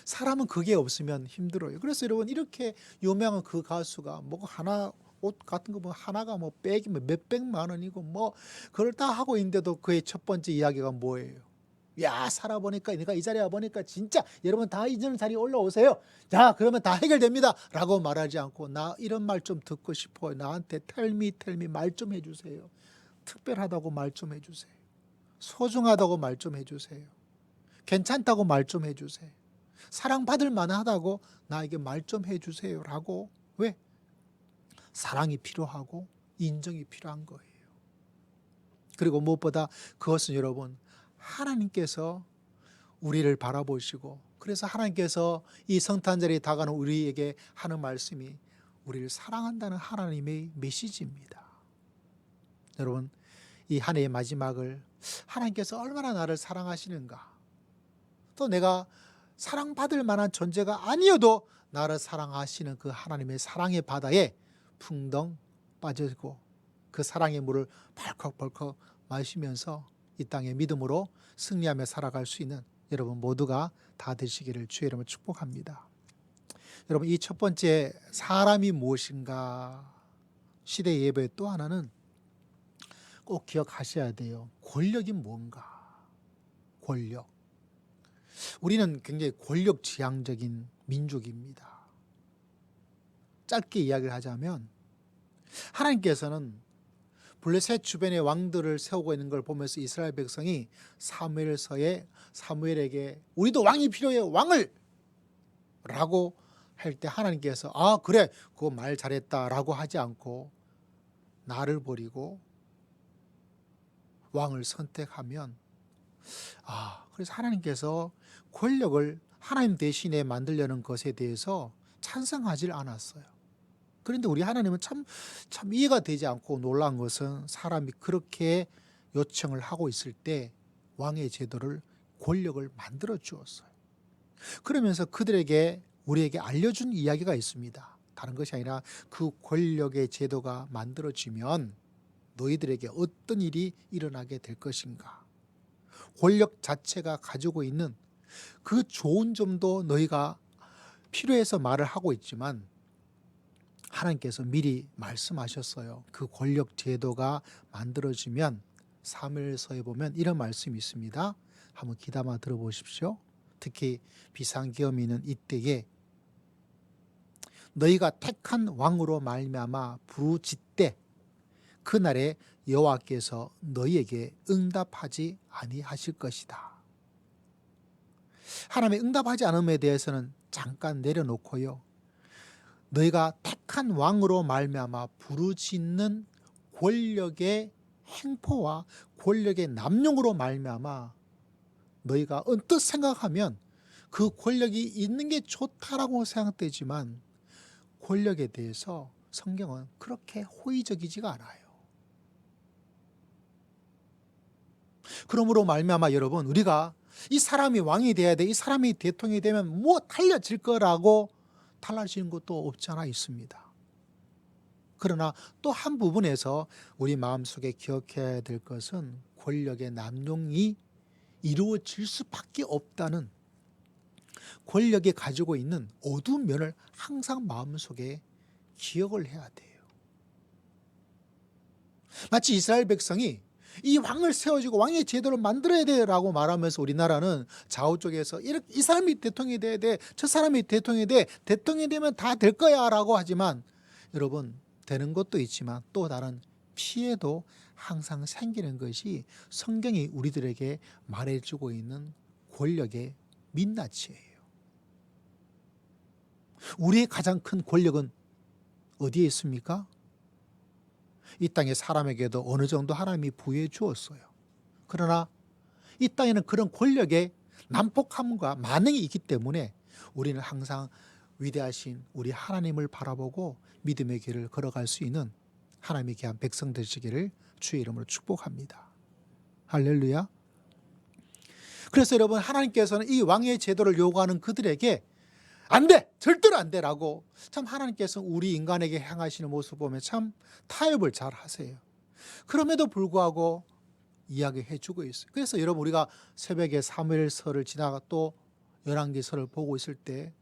사람은 그게 없으면 힘들어요. 그래서 여러분 이렇게 유명한 그 가수가 뭐 하나 옷 같은 거 뭐 하나가 뭐 백이 뭐 몇백만 원이고 뭐 그걸 다 하고 있는데도 그의 첫 번째 이야기가 뭐예요? 야, 살아보니까 내가 이 자리에 와보니까 진짜 여러분 다 이전 자리에 올라오세요. 자, 그러면 다 해결됩니다 라고 말하지 않고 나 이런 말 좀 듣고 싶어요. 나한테 텔미 말 좀 해주세요. 특별하다고 말 좀 해주세요. 소중하다고 말 좀 해주세요. 괜찮다고 말 좀 해주세요. 사랑받을 만하다고 나에게 말 좀 해주세요 라고. 왜? 사랑이 필요하고 인정이 필요한 거예요. 그리고 무엇보다 그것은 여러분 하나님께서 우리를 바라보시고 그래서 하나님께서 이 성탄절에 다가오는 우리에게 하는 말씀이 우리를 사랑한다는 하나님의 메시지입니다. 여러분 이 한 해의 마지막을 하나님께서 얼마나 나를 사랑하시는가, 또 내가 사랑받을 만한 존재가 아니어도 나를 사랑하시는 그 하나님의 사랑의 바다에 풍덩 빠지고 그 사랑의 물을 벌컥벌컥 마시면서 이 땅의 믿음으로 승리하며 살아갈 수 있는 여러분 모두가 다 되시기를 주의 이름으로 축복합니다. 여러분 이 첫 번째 사람이 무엇인가 시대 예배의 또 하나는 꼭 기억하셔야 돼요. 권력이 뭔가. 권력. 우리는 굉장히 권력 지향적인 민족입니다. 짧게 이야기를 하자면 하나님께서는 블레셋 주변의 왕들을 세우고 있는 걸 보면서 이스라엘 백성이 사무엘서에 사무엘에게 우리도 왕이 필요해, 왕을 라고 할 때 하나님께서 아 그래 그거 말 잘했다 라고 하지 않고 나를 버리고 왕을 선택하면 그래서 하나님께서 권력을 하나님 대신에 만들려는 것에 대해서 찬성하지 않았어요. 그런데 우리 하나님은 참 이해가 되지 않고 놀라운 것은 사람이 그렇게 요청을 하고 있을 때 왕의 제도를 권력을 만들어 주었어요. 그러면서 그들에게 우리에게 알려준 이야기가 있습니다. 다른 것이 아니라 그 권력의 제도가 만들어지면 너희들에게 어떤 일이 일어나게 될 것인가. 권력 자체가 가지고 있는 그 좋은 점도 너희가 필요해서 말을 하고 있지만 하나님께서 미리 말씀하셨어요. 그 권력 제도가 만들어지면 사무엘서에 보면 이런 말씀이 있습니다. 한번 귀담아 들어보십시오. 특히 비상계엄이 있는 이때에 너희가 택한 왕으로 말미암아 부르짖되 그날에 여호와께서 너희에게 응답하지 아니하실 것이다. 하나님의 응답하지 않음에 대해서는 잠깐 내려놓고요. 너희가 택한 왕으로 말미암아 부르짖는 권력의 행포와 권력의 남용으로 말미암아 너희가 언뜻 생각하면 그 권력이 있는 게 좋다라고 생각되지만 권력에 대해서 성경은 그렇게 호의적이지가 않아요. 그러므로 말미암아 여러분 우리가 이 사람이 왕이 돼야 돼, 이 사람이 대통령이 되면 뭐 달라질 거라고 달라지는 것도 없지 않아 있습니다. 그러나 또 한 부분에서 우리 마음속에 기억해야 될 것은 권력의 남용이 이루어질 수밖에 없다는 권력이 가지고 있는 어두운 면을 항상 마음속에 기억을 해야 돼요. 마치 이스라엘 백성이 이 왕을 세워주고 왕의 제도를 만들어야 돼라고 말하면서 우리나라는 좌우 쪽에서 이 사람이 대통령이 돼야 돼, 저 사람이 대통령이 돼, 대통령이 되면 다 될 거야 라고 하지만 여러분 되는 것도 있지만 또 다른 피해도 항상 생기는 것이 성경이 우리들에게 말해주고 있는 권력의 민낯이에요. 우리의 가장 큰 권력은 어디에 있습니까? 이 땅의 사람에게도 어느 정도 하나님이 부여해 주었어요. 그러나 이 땅에는 그런 권력의 난폭함과 만행이 있기 때문에 우리는 항상 위대하신 우리 하나님을 바라보고 믿음의 길을 걸어갈 수 있는 하나님의 귀한 백성 되시기를 주의 이름으로 축복합니다. 할렐루야. 그래서 여러분, 하나님께서는 이 왕의 제도를 요구하는 그들에게 안 돼! 절대로 안 돼라고 참 하나님께서 우리 인간에게 행하시는 모습 보면 참 타협을 잘 하세요. 그럼에도 불구하고 이야기해 주고 있어요. 그래서 여러분, 우리가 새벽에 사무엘서를 지나가 또 열왕기서를 보고 있을 때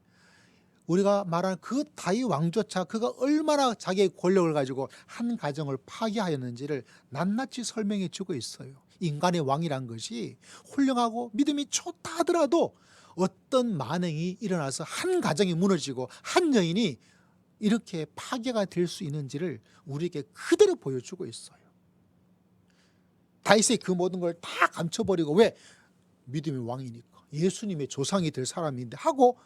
우리가 말하는 그 다윗 왕조차 그가 얼마나 자기의 권력을 가지고 한 가정을 파괴하였는지를 낱낱이 설명해 주고 있어요. 인간의 왕이란 것이 훌륭하고 믿음이 좋다 하더라도 어떤 만행이 일어나서 한 가정이 무너지고 한 여인이 이렇게 파괴가 될 수 있는지를 우리에게 그대로 보여주고 있어요. 다윗이 그 모든 걸 다 감춰버리고, 왜? 믿음의 왕이니까, 예수님의 조상이 될 사람인데 하고,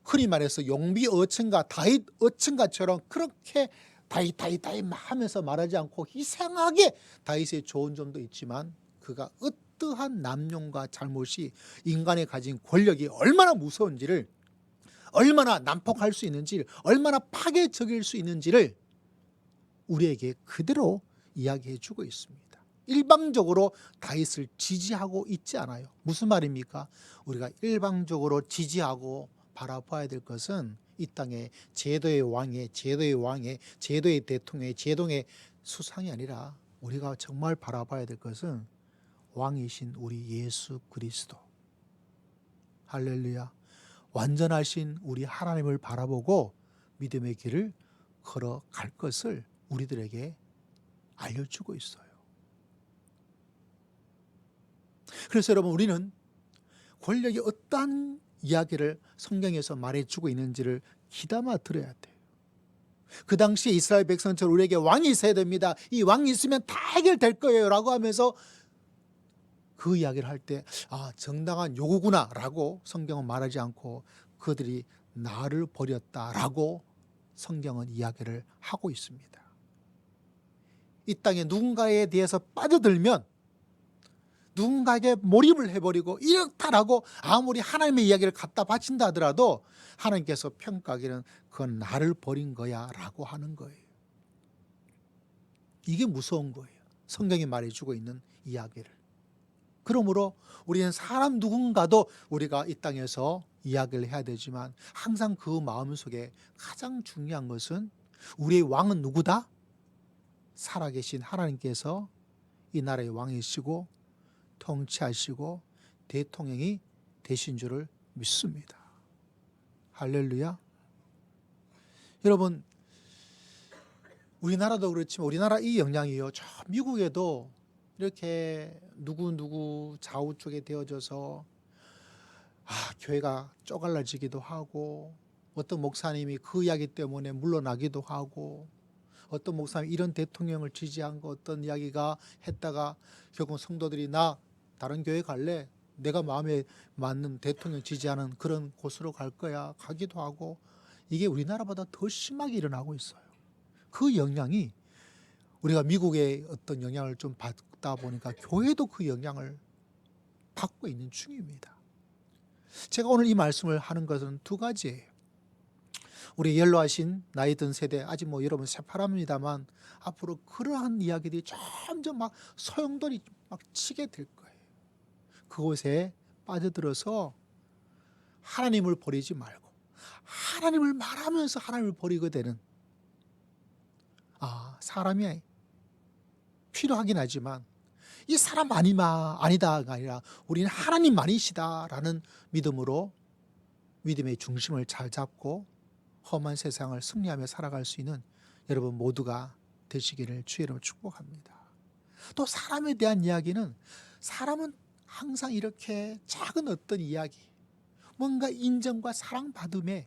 흔히 말해서 용비 어천가 다윗 어천가처럼 그렇게 다윗 하면서 말하지 않고 희생하게 다윗의 좋은 점도 있지만, 그가 어떠한 남용과 잘못이 인간이 가진 권력이 얼마나 무서운지를, 얼마나 난폭할 수 있는지를, 얼마나 파괴적일 수 있는지를 우리에게 그대로 이야기해 주고 있습니다. 일방적으로 다윗을 지지하고 있지 않아요. 무슨 말입니까? 우리가 일방적으로 지지하고 바라봐야 될 것은 이 땅의 제도의 왕의 제도의 대통령의 제도의 수상이 아니라 우리가 정말 바라봐야 될 것은 왕이신 우리 예수 그리스도. 할렐루야. 완전하신 우리 하나님을 바라보고 믿음의 길을 걸어갈 것을 우리들에게 알려주고 있어요. 그래서 여러분, 우리는 권력이 어떠한 이야기를 성경에서 말해주고 있는지를 귀담아 들어야 돼요. 그 당시에 이스라엘 백성처럼 우리에게 왕이 있어야 됩니다. 이 왕이 있으면 다 해결될 거예요 라고 하면서 그 이야기를 할 때 정당한 요구구나 라고 성경은 말하지 않고 그들이 나를 버렸다라고 성경은 이야기를 하고 있습니다. 이 땅에 누군가에 대해서 빠져들면 누군가에게 몰입을 해버리고 이렇다라고 아무리 하나님의 이야기를 갖다 바친다 하더라도 하나님께서 평가하기는 그건 나를 버린 거야 라고 하는 거예요. 이게 무서운 거예요. 성경이 말해주고 있는 이야기를. 그러므로 우리는 사람 누군가도 우리가 이 땅에서 이야기를 해야 되지만 항상 그 마음속에 가장 중요한 것은 우리의 왕은 누구다? 살아계신 하나님께서 이 나라의 왕이시고 통치하시고 대통령이 되신 줄을 믿습니다. 할렐루야. 여러분, 우리나라도 그렇지만 우리나라 이 영향이요, 저 미국에도 이렇게 누구 좌우쪽에 되어져서 교회가 쪼갈라지기도 하고, 어떤 목사님이 그 이야기 때문에 물러나기도 하고, 어떤 목사님이 이런 대통령을 지지한 거 어떤 이야기가 했다가 결국 성도들이 나 다른 교회 갈래, 내가 마음에 맞는 대통령 지지하는 그런 곳으로 갈 거야 가기도 하고, 이게 우리나라보다 더 심하게 일어나고 있어요. 그 영향이 우리가 미국의 어떤 영향을 좀 받다 보니까 교회도 그 영향을 받고 있는 중입니다. 제가 오늘 이 말씀을 하는 것은 두 가지예요. 우리 연로하신 나이 든 세대, 아직 여러분 새파랍니다만 앞으로 그러한 이야기들이 점점 막 소용돌이 막 치게 될 거예요. 그곳에 빠져들어서 하나님을 버리지 말고 하나님을 말하면서 하나님을 버리게 되는, 사람이 필요하긴 하지만 이 사람 아니다가 아니라 우리는 하나님만이시다라는 믿음으로 믿음의 중심을 잘 잡고 험한 세상을 승리하며 살아갈 수 있는 여러분 모두가 되시기를 주의 이름으로 축복합니다. 또 사람에 대한 이야기는, 사람은 항상 이렇게 작은 어떤 이야기, 뭔가 인정과 사랑받음에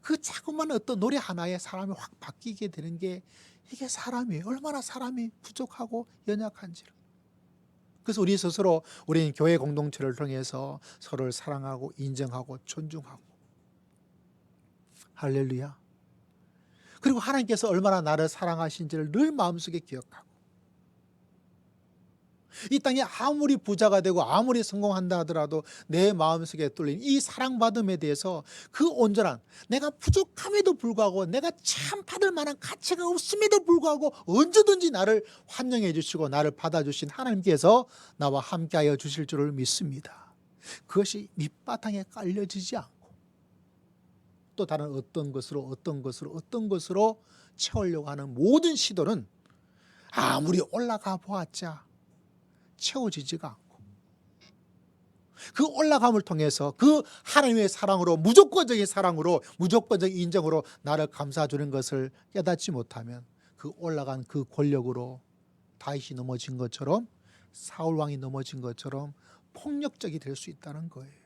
그 자그마한 어떤 노래 하나에 사람이 확 바뀌게 되는 게, 이게 사람이에요. 얼마나 사람이 부족하고 연약한지를. 그래서 우리 스스로, 우리는 교회 공동체를 통해서 서로를 사랑하고 인정하고 존중하고, 할렐루야. 그리고 하나님께서 얼마나 나를 사랑하신지를 늘 마음속에 기억하고, 이 땅에 아무리 부자가 되고 아무리 성공한다 하더라도 내 마음속에 뚫린 이 사랑받음에 대해서 그 온전한, 내가 부족함에도 불구하고 내가 참 받을 만한 가치가 없음에도 불구하고 언제든지 나를 환영해 주시고 나를 받아주신 하나님께서 나와 함께하여 주실 줄을 믿습니다. 그것이 밑바탕에 깔려지지 않고 또 다른 어떤 것으로 채우려고 하는 모든 시도는 아무리 올라가 보았자 채워지지가 않고, 그 올라감을 통해서 그 하나님의 사랑으로, 무조건적인 사랑으로, 무조건적인 인정으로 나를 감싸 주는 것을 깨닫지 못하면 그 올라간 그 권력으로 다윗이 넘어진 것처럼, 사울 왕이 넘어진 것처럼 폭력적이 될 수 있다는 거예요.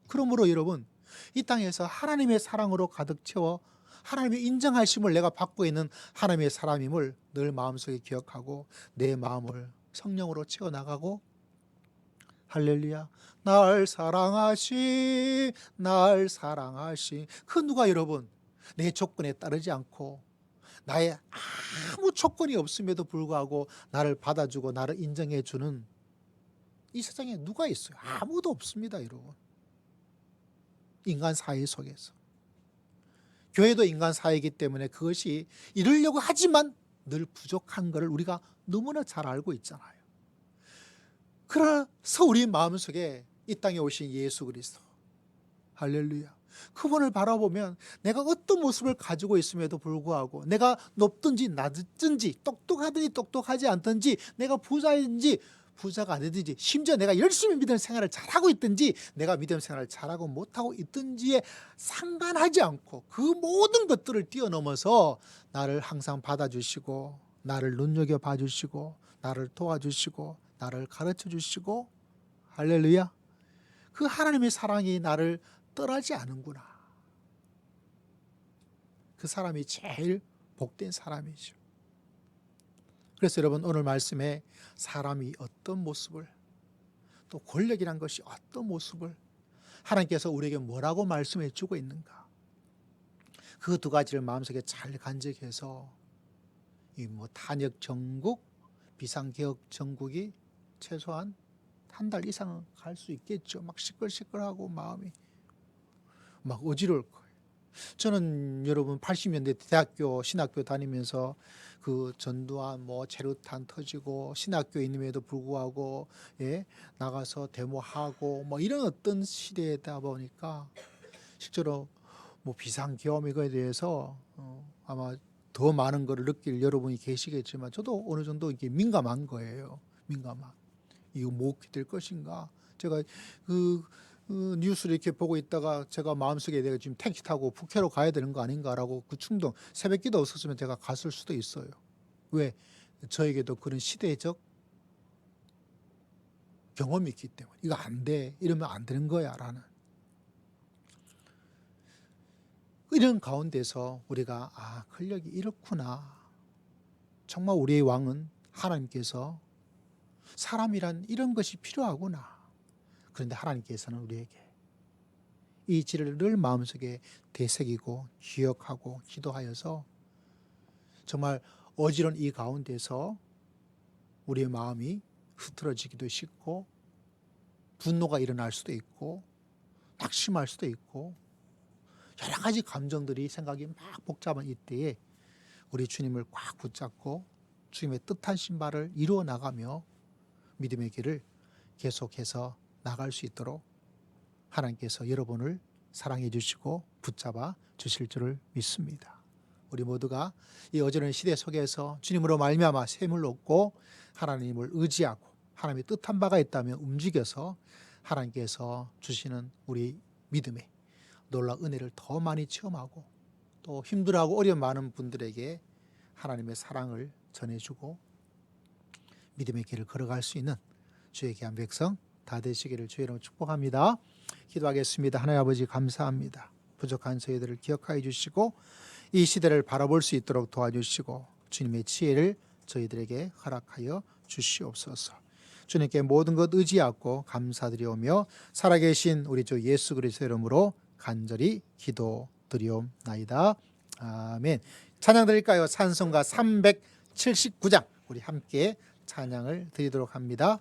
그러므로 여러분, 이 땅에서 하나님의 사랑으로 가득 채워 하나님의 인정하심을 내가 받고 있는 하나님의 사람임을 늘 마음속에 기억하고 내 마음을 성령으로 채워나가고, 할렐루야, 날 사랑하시 그 누가 여러분, 내 조건에 따르지 않고 나의 아무 조건이 없음에도 불구하고 나를 받아주고 나를 인정해 주는 이 세상에 누가 있어요? 아무도 없습니다. 여러분, 인간 사회 속에서. 교회도 인간 사회이기 때문에 그것이 이루려고 하지만 늘 부족한 것을 우리가 너무나 잘 알고 있잖아요. 그래서 우리 마음속에 이 땅에 오신 예수 그리스도, 할렐루야, 그분을 바라보면 내가 어떤 모습을 가지고 있음에도 불구하고, 내가 높든지 낮든지, 똑똑하든지 똑똑하지 않든지, 내가 부자인지 부자가 아니든지, 심지어 내가 열심히 믿음 생활을 잘하고 있든지 내가 믿음 생활을 잘하고 못하고 있든지에 상관하지 않고 그 모든 것들을 뛰어넘어서 나를 항상 받아주시고 나를 눈여겨봐 주시고 나를 도와주시고 나를 가르쳐 주시고, 할렐루야, 그 하나님의 사랑이 나를 떠나지 않는구나. 그 사람이 제일 복된 사람이죠. 그래서 여러분, 오늘 말씀에 사람이 어떤 모습을, 또 권력이란 것이 어떤 모습을 하나님께서 우리에게 뭐라고 말씀해 주고 있는가, 그 두 가지를 마음속에 잘 간직해서 이 탄핵 정국, 비상개혁 정국이 최소한 한 달 이상은 갈 수 있겠죠. 막 시끌시끌하고 마음이 막 어지러울 거예요. 저는 여러분 80년대 대학교 신학교 다니면서 그 전두환 체류탄 터지고 신학교에 있음에도 불구하고 나가서 데모하고 이런 어떤 시대다 보니까 실제로 비상계엄 이거에 대해서 아마 더 많은 것을 느낄 여러분이 계시겠지만 저도 어느 정도 이게 민감한 거예요. 민감한. 이거 어떻게 될 것인가. 제가 그 뉴스를 이렇게 보고 있다가 제가 마음속에 내가 지금 택시 타고 북해로 가야 되는 거 아닌가라고 그 충동, 새벽기도 없었으면 제가 갔을 수도 있어요. 왜? 저에게도 그런 시대적 경험이 있기 때문에 이거 안 돼, 이러면 안 되는 거야 라는 이런 가운데서 우리가 권력이 이렇구나, 정말 우리의 왕은 하나님께서 사람이란 이런 것이 필요하구나. 그런데 하나님께서는 우리에게 이 진리를 늘 마음속에 되새기고 기억하고 기도하여서 정말 어지러운 이 가운데서 우리의 마음이 흐트러지기도 쉽고 분노가 일어날 수도 있고 낙심할 수도 있고 여러 가지 감정들이, 생각이 막 복잡한 이때에 우리 주님을 꽉 붙잡고 주님의 뜻하신 바를 이루어 나가며 믿음의 길을 계속해서 나갈 수 있도록 하나님께서 여러분을 사랑해 주시고 붙잡아 주실 줄을 믿습니다. 우리 모두가 이 어지러운 시대 속에서 주님으로 말미암아 샘을 얻고 하나님을 의지하고 하나님의 뜻한 바가 있다면 움직여서 하나님께서 주시는 우리 믿음의 놀라운 은혜를 더 많이 체험하고 또 힘들어하고 어려움 많은 분들에게 하나님의 사랑을 전해주고 믿음의 길을 걸어갈 수 있는 주의 귀한 백성 다 되시기를 주의 이름으로 축복합니다. 기도하겠습니다. 하나님 아버지, 감사합니다. 부족한 저희들을 기억하여 주시고 이 시대를 바라볼 수 있도록 도와주시고 주님의 지혜를 저희들에게 허락하여 주시옵소서. 주님께 모든 것 의지하고 감사드리오며 살아계신 우리 주 예수 그리스도의 이름으로 간절히 기도드리옵나이다. 아멘. 찬양 드릴까요? 찬송가 379장 우리 함께 찬양을 드리도록 합니다.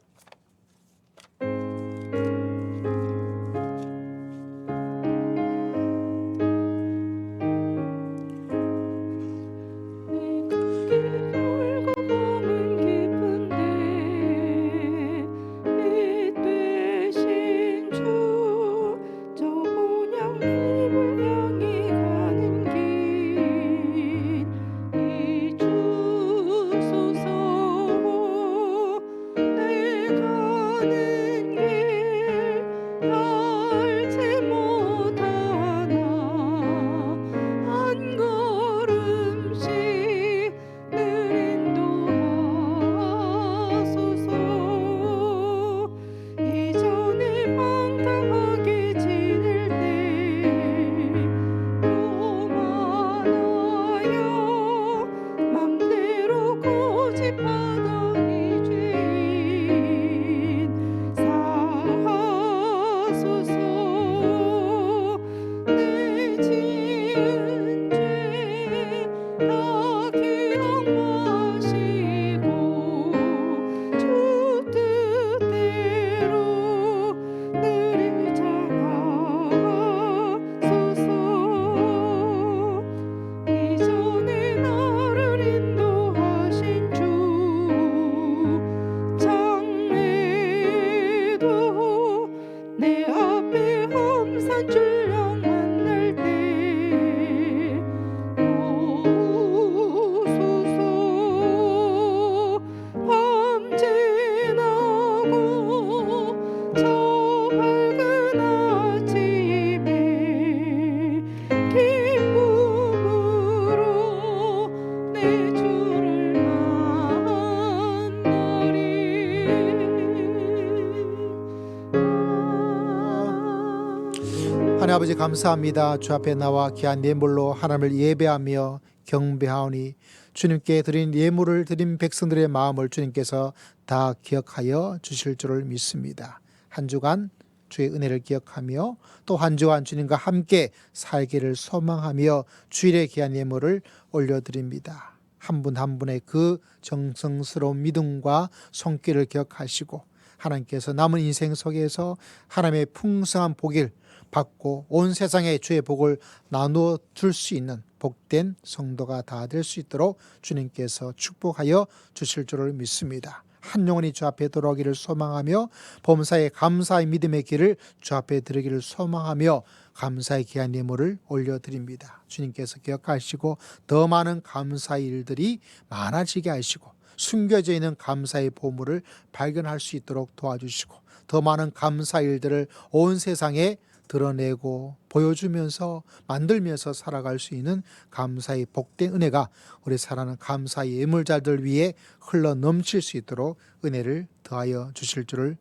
하나님 아버지 감사합니다. 주 앞에 나와 귀한 예물로 하나님을 예배하며 경배하오니 주님께 드린 예물을 드린 백성들의 마음을 주님께서 다 기억하여 주실 줄을 믿습니다. 한 주간 주의 은혜를 기억하며 또 한 주간 주님과 함께 살기를 소망하며 주일의 귀한 예물을 올려드립니다. 한 분 한 분의 그 정성스러운 믿음과 손길을 기억하시고 하나님께서 남은 인생 속에서 하나님의 풍성한 복을 받고 온 세상에 주의 복을 나누어 줄 수 있는 복된 성도가 다 될 수 있도록 주님께서 축복하여 주실 줄을 믿습니다. 한 영혼이 주 앞에 돌아오기를 소망하며 범사에 감사의 믿음의 길을 주 앞에 드리기를 소망하며 감사의 귀한 예물을 올려드립니다. 주님께서 기억하시고 더 많은 감사의 일들이 많아지게 하시고 숨겨져 있는 감사의 보물을 발견할 수 있도록 도와주시고 더 많은 감사의 일들을 온 세상에 드러내고 보여주면서 만들면서 살아갈 수 있는 감사의 복된 은혜가 우리 살아가는 감사의 예물자들 위에 흘러 넘칠 수 있도록 은혜를 더하여 주실 줄을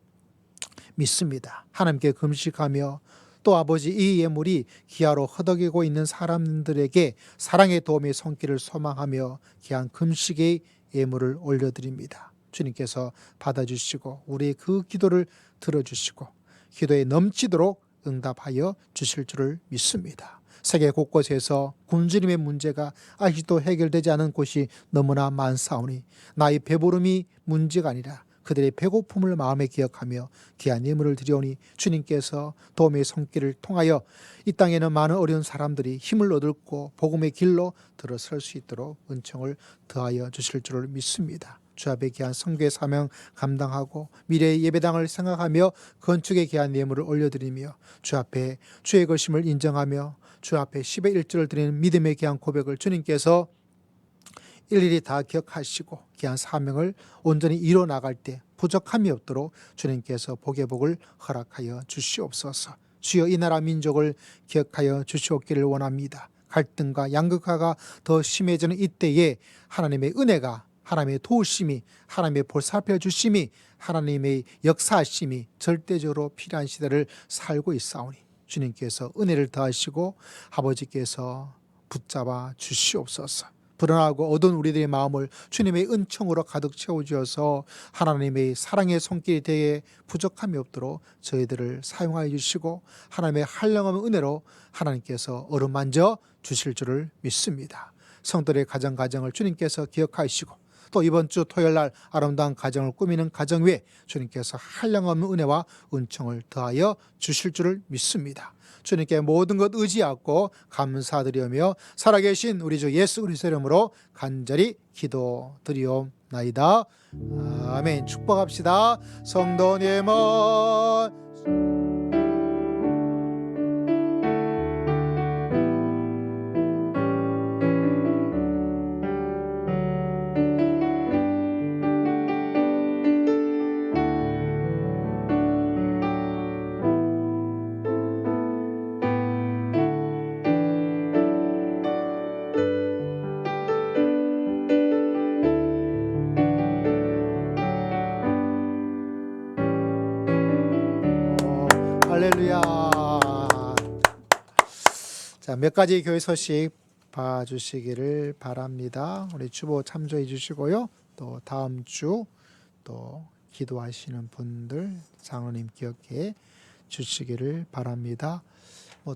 믿습니다. 하나님께 금식하며 또 아버지 이 예물이 기아로 허덕이고 있는 사람들에게 사랑의 도움의 손길을 소망하며 귀한 금식의 예물을 올려드립니다. 주님께서 받아주시고 우리의 그 기도를 들어주시고 기도에 넘치도록 응답하여 주실 줄을 믿습니다. 세계 곳곳에서 굶주림의 문제가 아직도 해결되지 않은 곳이 너무나 많사오니 나의 배부름이 문제가 아니라 그들의 배고픔을 마음에 기억하며 귀한 예물을 드려오니 주님께서 도움의 손길을 통하여 이 땅에는 많은 어려운 사람들이 힘을 얻고 복음의 길로 들어설 수 있도록 은총을 더하여 주실 줄을 믿습니다. 주 앞에 귀한 선교의 사명 감당하고 미래의 예배당을 생각하며 건축에 귀한 예물을 올려드리며 주 앞에 주의 것임을 인정하며 주 앞에 10의 1조를 드리는 믿음의 귀한 고백을 주님께서 일일이 다 기억하시고 귀한 사명을 온전히 이뤄나갈 때 부족함이 없도록 주님께서 복의 복을 허락하여 주시옵소서. 주여 이 나라 민족을 기억하여 주시옵기를 원합니다. 갈등과 양극화가 더 심해지는 이때에 하나님의 은혜가 하나님의 도우심이 하나님의 보살펴 주심이 하나님의 역사하심이 절대적으로 필요한 시대를 살고 있사오니 주님께서 은혜를 더하시고 아버지께서 붙잡아 주시옵소서. 불안하고 어두운 우리들의 마음을 주님의 은총으로 가득 채워주어서 하나님의 사랑의 손길이 되게 부족함이 없도록 저희들을 사용하여 주시고 하나님의 한량없는 은혜로 하나님께서 어루만져 주실 줄을 믿습니다. 성도의 가정을 주님께서 기억하시고 또 이번 주 토요일 날 아름다운 가정을 꾸미는 가정 위에 주님께서 한량없는 은혜와 은총을 더하여 주실 줄을 믿습니다. 주님께 모든 것 의지하고 감사드리며 살아계신 우리 주 예수 그리스도의 이름으로 간절히 기도드리옵나이다. 아멘. 축복합시다. 성도님은 할렐루야. 자, 몇 가지 교회 소식 봐주시기를 바랍니다. 우리 주보 참조해 주시고요. 또 다음 주 또 기도하시는 분들 장로님 기억해 주시기를 바랍니다.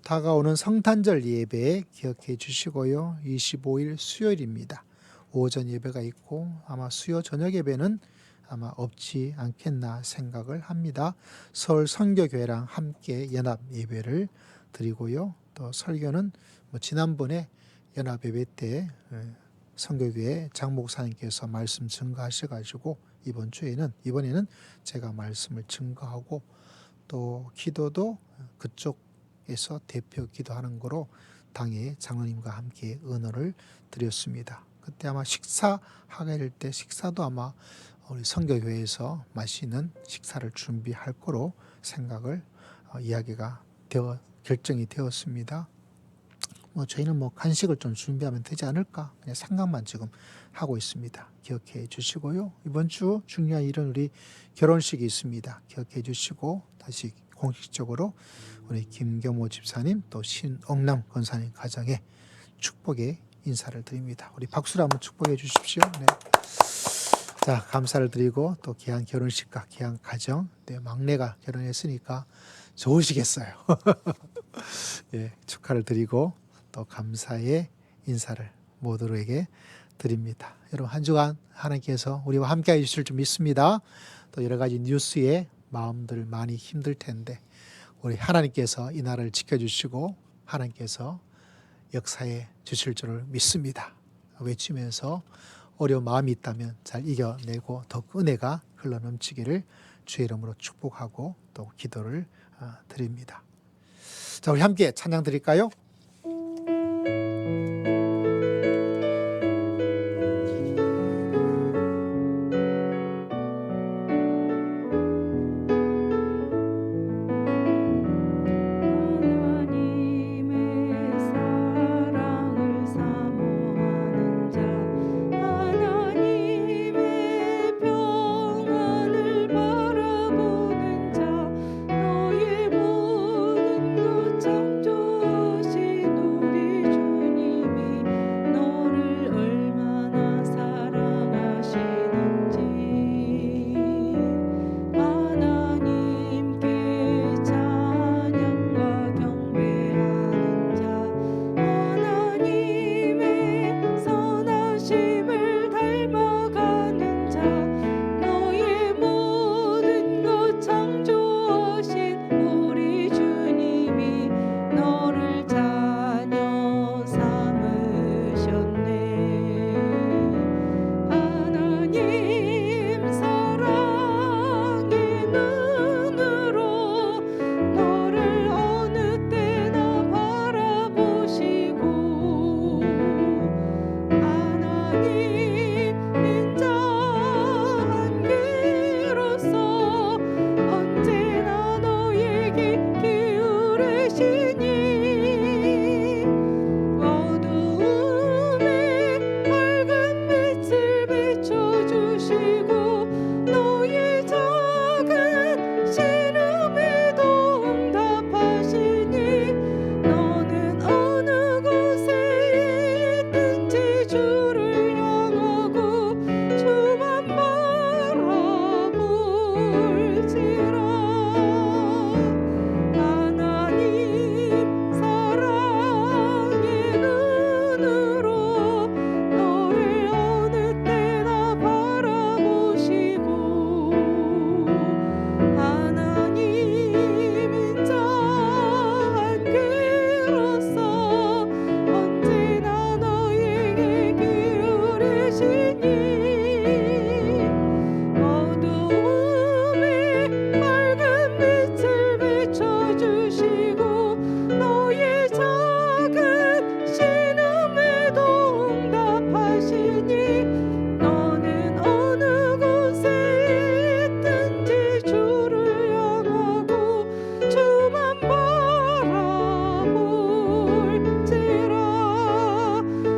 다가오는 성탄절 예배 기억해 주시고요. 25일 수요일입니다. 오전 예배가 있고 아마 수요 저녁 예배는 아마 없지 않겠나 생각을 합니다. 서울 선교교회랑 함께 연합 예배를 드리고요. 또 설교는 지난번에 연합 예배 때 선교교회 장 목사님께서 말씀 증거하셔가지고 이번에는 제가 말씀을 증거하고 또 기도도 그쪽에서 대표 기도하는 거로 당에 장로님과 함께 은혜를 드렸습니다. 그때 아마 식사하게 될 때 식사도 아마 우리 선교교회에서 맛있는 식사를 준비할 거로 생각을 결정이 되었습니다. 저희는 간식을 좀 준비하면 되지 않을까 그냥 생각만 지금 하고 있습니다. 기억해 주시고요. 이번 주 중요한 일은 우리 결혼식이 있습니다. 기억해 주시고 다시 공식적으로 우리 김경모 집사님 또 신옥남 권사님 가정에 축복의 인사를 드립니다. 우리 박수로 한번 축복해 주십시오. 네. 자, 감사를 드리고 또 귀한 결혼식과 귀한 가정, 막내가 결혼했으니까 좋으시겠어요. 예, 축하를 드리고 또 감사의 인사를 모두에게 드립니다. 여러분 한 주간 하나님께서 우리와 함께 해주실 줄 믿습니다. 또 여러 가지 뉴스에 마음들 많이 힘들 텐데 우리 하나님께서 이 나라를 지켜주시고 하나님께서 역사해 주실 줄을 믿습니다. 외치면서 어려운 마음이 있다면 잘 이겨내고 더 은혜가 흘러넘치기를 주의 이름으로 축복하고 또 기도를 드립니다. 자, 우리 함께 찬양 드릴까요? 창조하신 주를 향하고 주만 바라볼지라. 하나님 사랑의 눈으로 너를 어느 때나 바라보시고 하나님 인자 한계로서 언제나 너에게 기울이시니 어두움에 밝은 빛을 비춰주시고 너의 작은 신음에도 응답하시니 너는 어느 곳에 있든지 주를 향하고 주만 바라볼지라.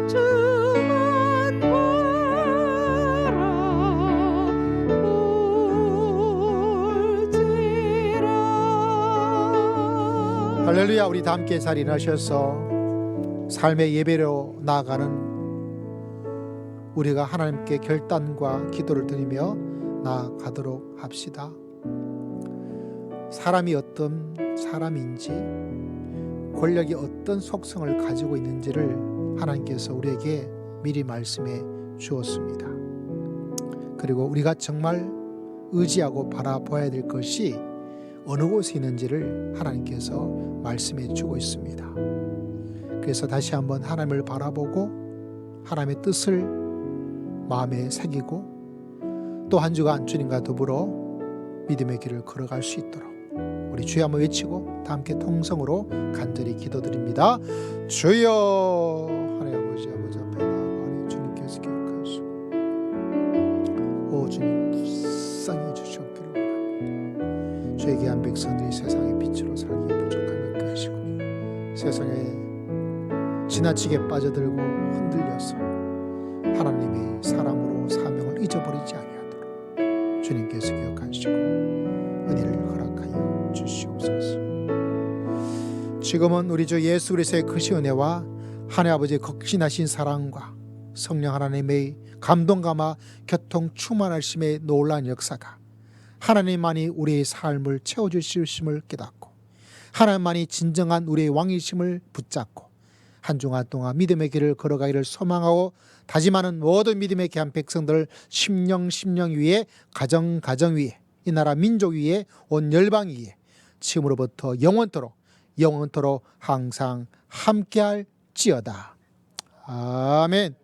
주만 바라볼지라. 할렐루야. 우리 다 함께 자리에 나셔서 삶의 예배로 나아가는 우리가 하나님께 결단과 기도를 드리며 나아가도록 합시다. 사람이 어떤 사람인지, 권력이 어떤 속성을 가지고 있는지를 하나님께서 우리에게 미리 말씀해 주었습니다. 그리고 우리가 정말 의지하고 바라봐야 될 것이 어느 곳에 있는지를 하나님께서 말씀해 주고 있습니다. 그래서 다시 한번 하나님을 바라보고 하나님의 뜻을 마음에 새기고 또 한 주간 주님과 더불어 믿음의 길을 걸어갈 수 있도록 우리 주여 한번 외치고 다 함께 통성으로 간절히 기도드립니다. 주여. 하나님 아버지 앞에 나아가니 주님께서 기억하시고 오 주님 불쌍히 주시옵기를 원합니다. 주의 귀한 백성들이 세상의 빛으로 살기에 부족함을 없게 하시고 세상에 지나치게 빠져들고 흔들려서 하나님의 사람으로 사명을 잊어버리지 아니하도록 주님께서 기억하시고 은혜를 허락하여 주시옵소서. 지금은 우리 주 예수 그리스도의 크신 은혜와 하나님 아버지의 극진하신 사랑과 성령 하나님의 감동감화 교통 충만하심의 놀라운 역사가 하나님만이 우리의 삶을 채워주심을 깨닫고 하나님만이 진정한 우리의 왕이심을 붙잡고 한 주간 동안 믿음의 길을 걸어가기를 소망하고 다짐하는 모든 믿음의 귀한 백성들 심령 위에 가정 위에 이 나라 민족 위에 온 열방 위에 지금으로부터 영원토록 항상 함께할지어다. 아멘.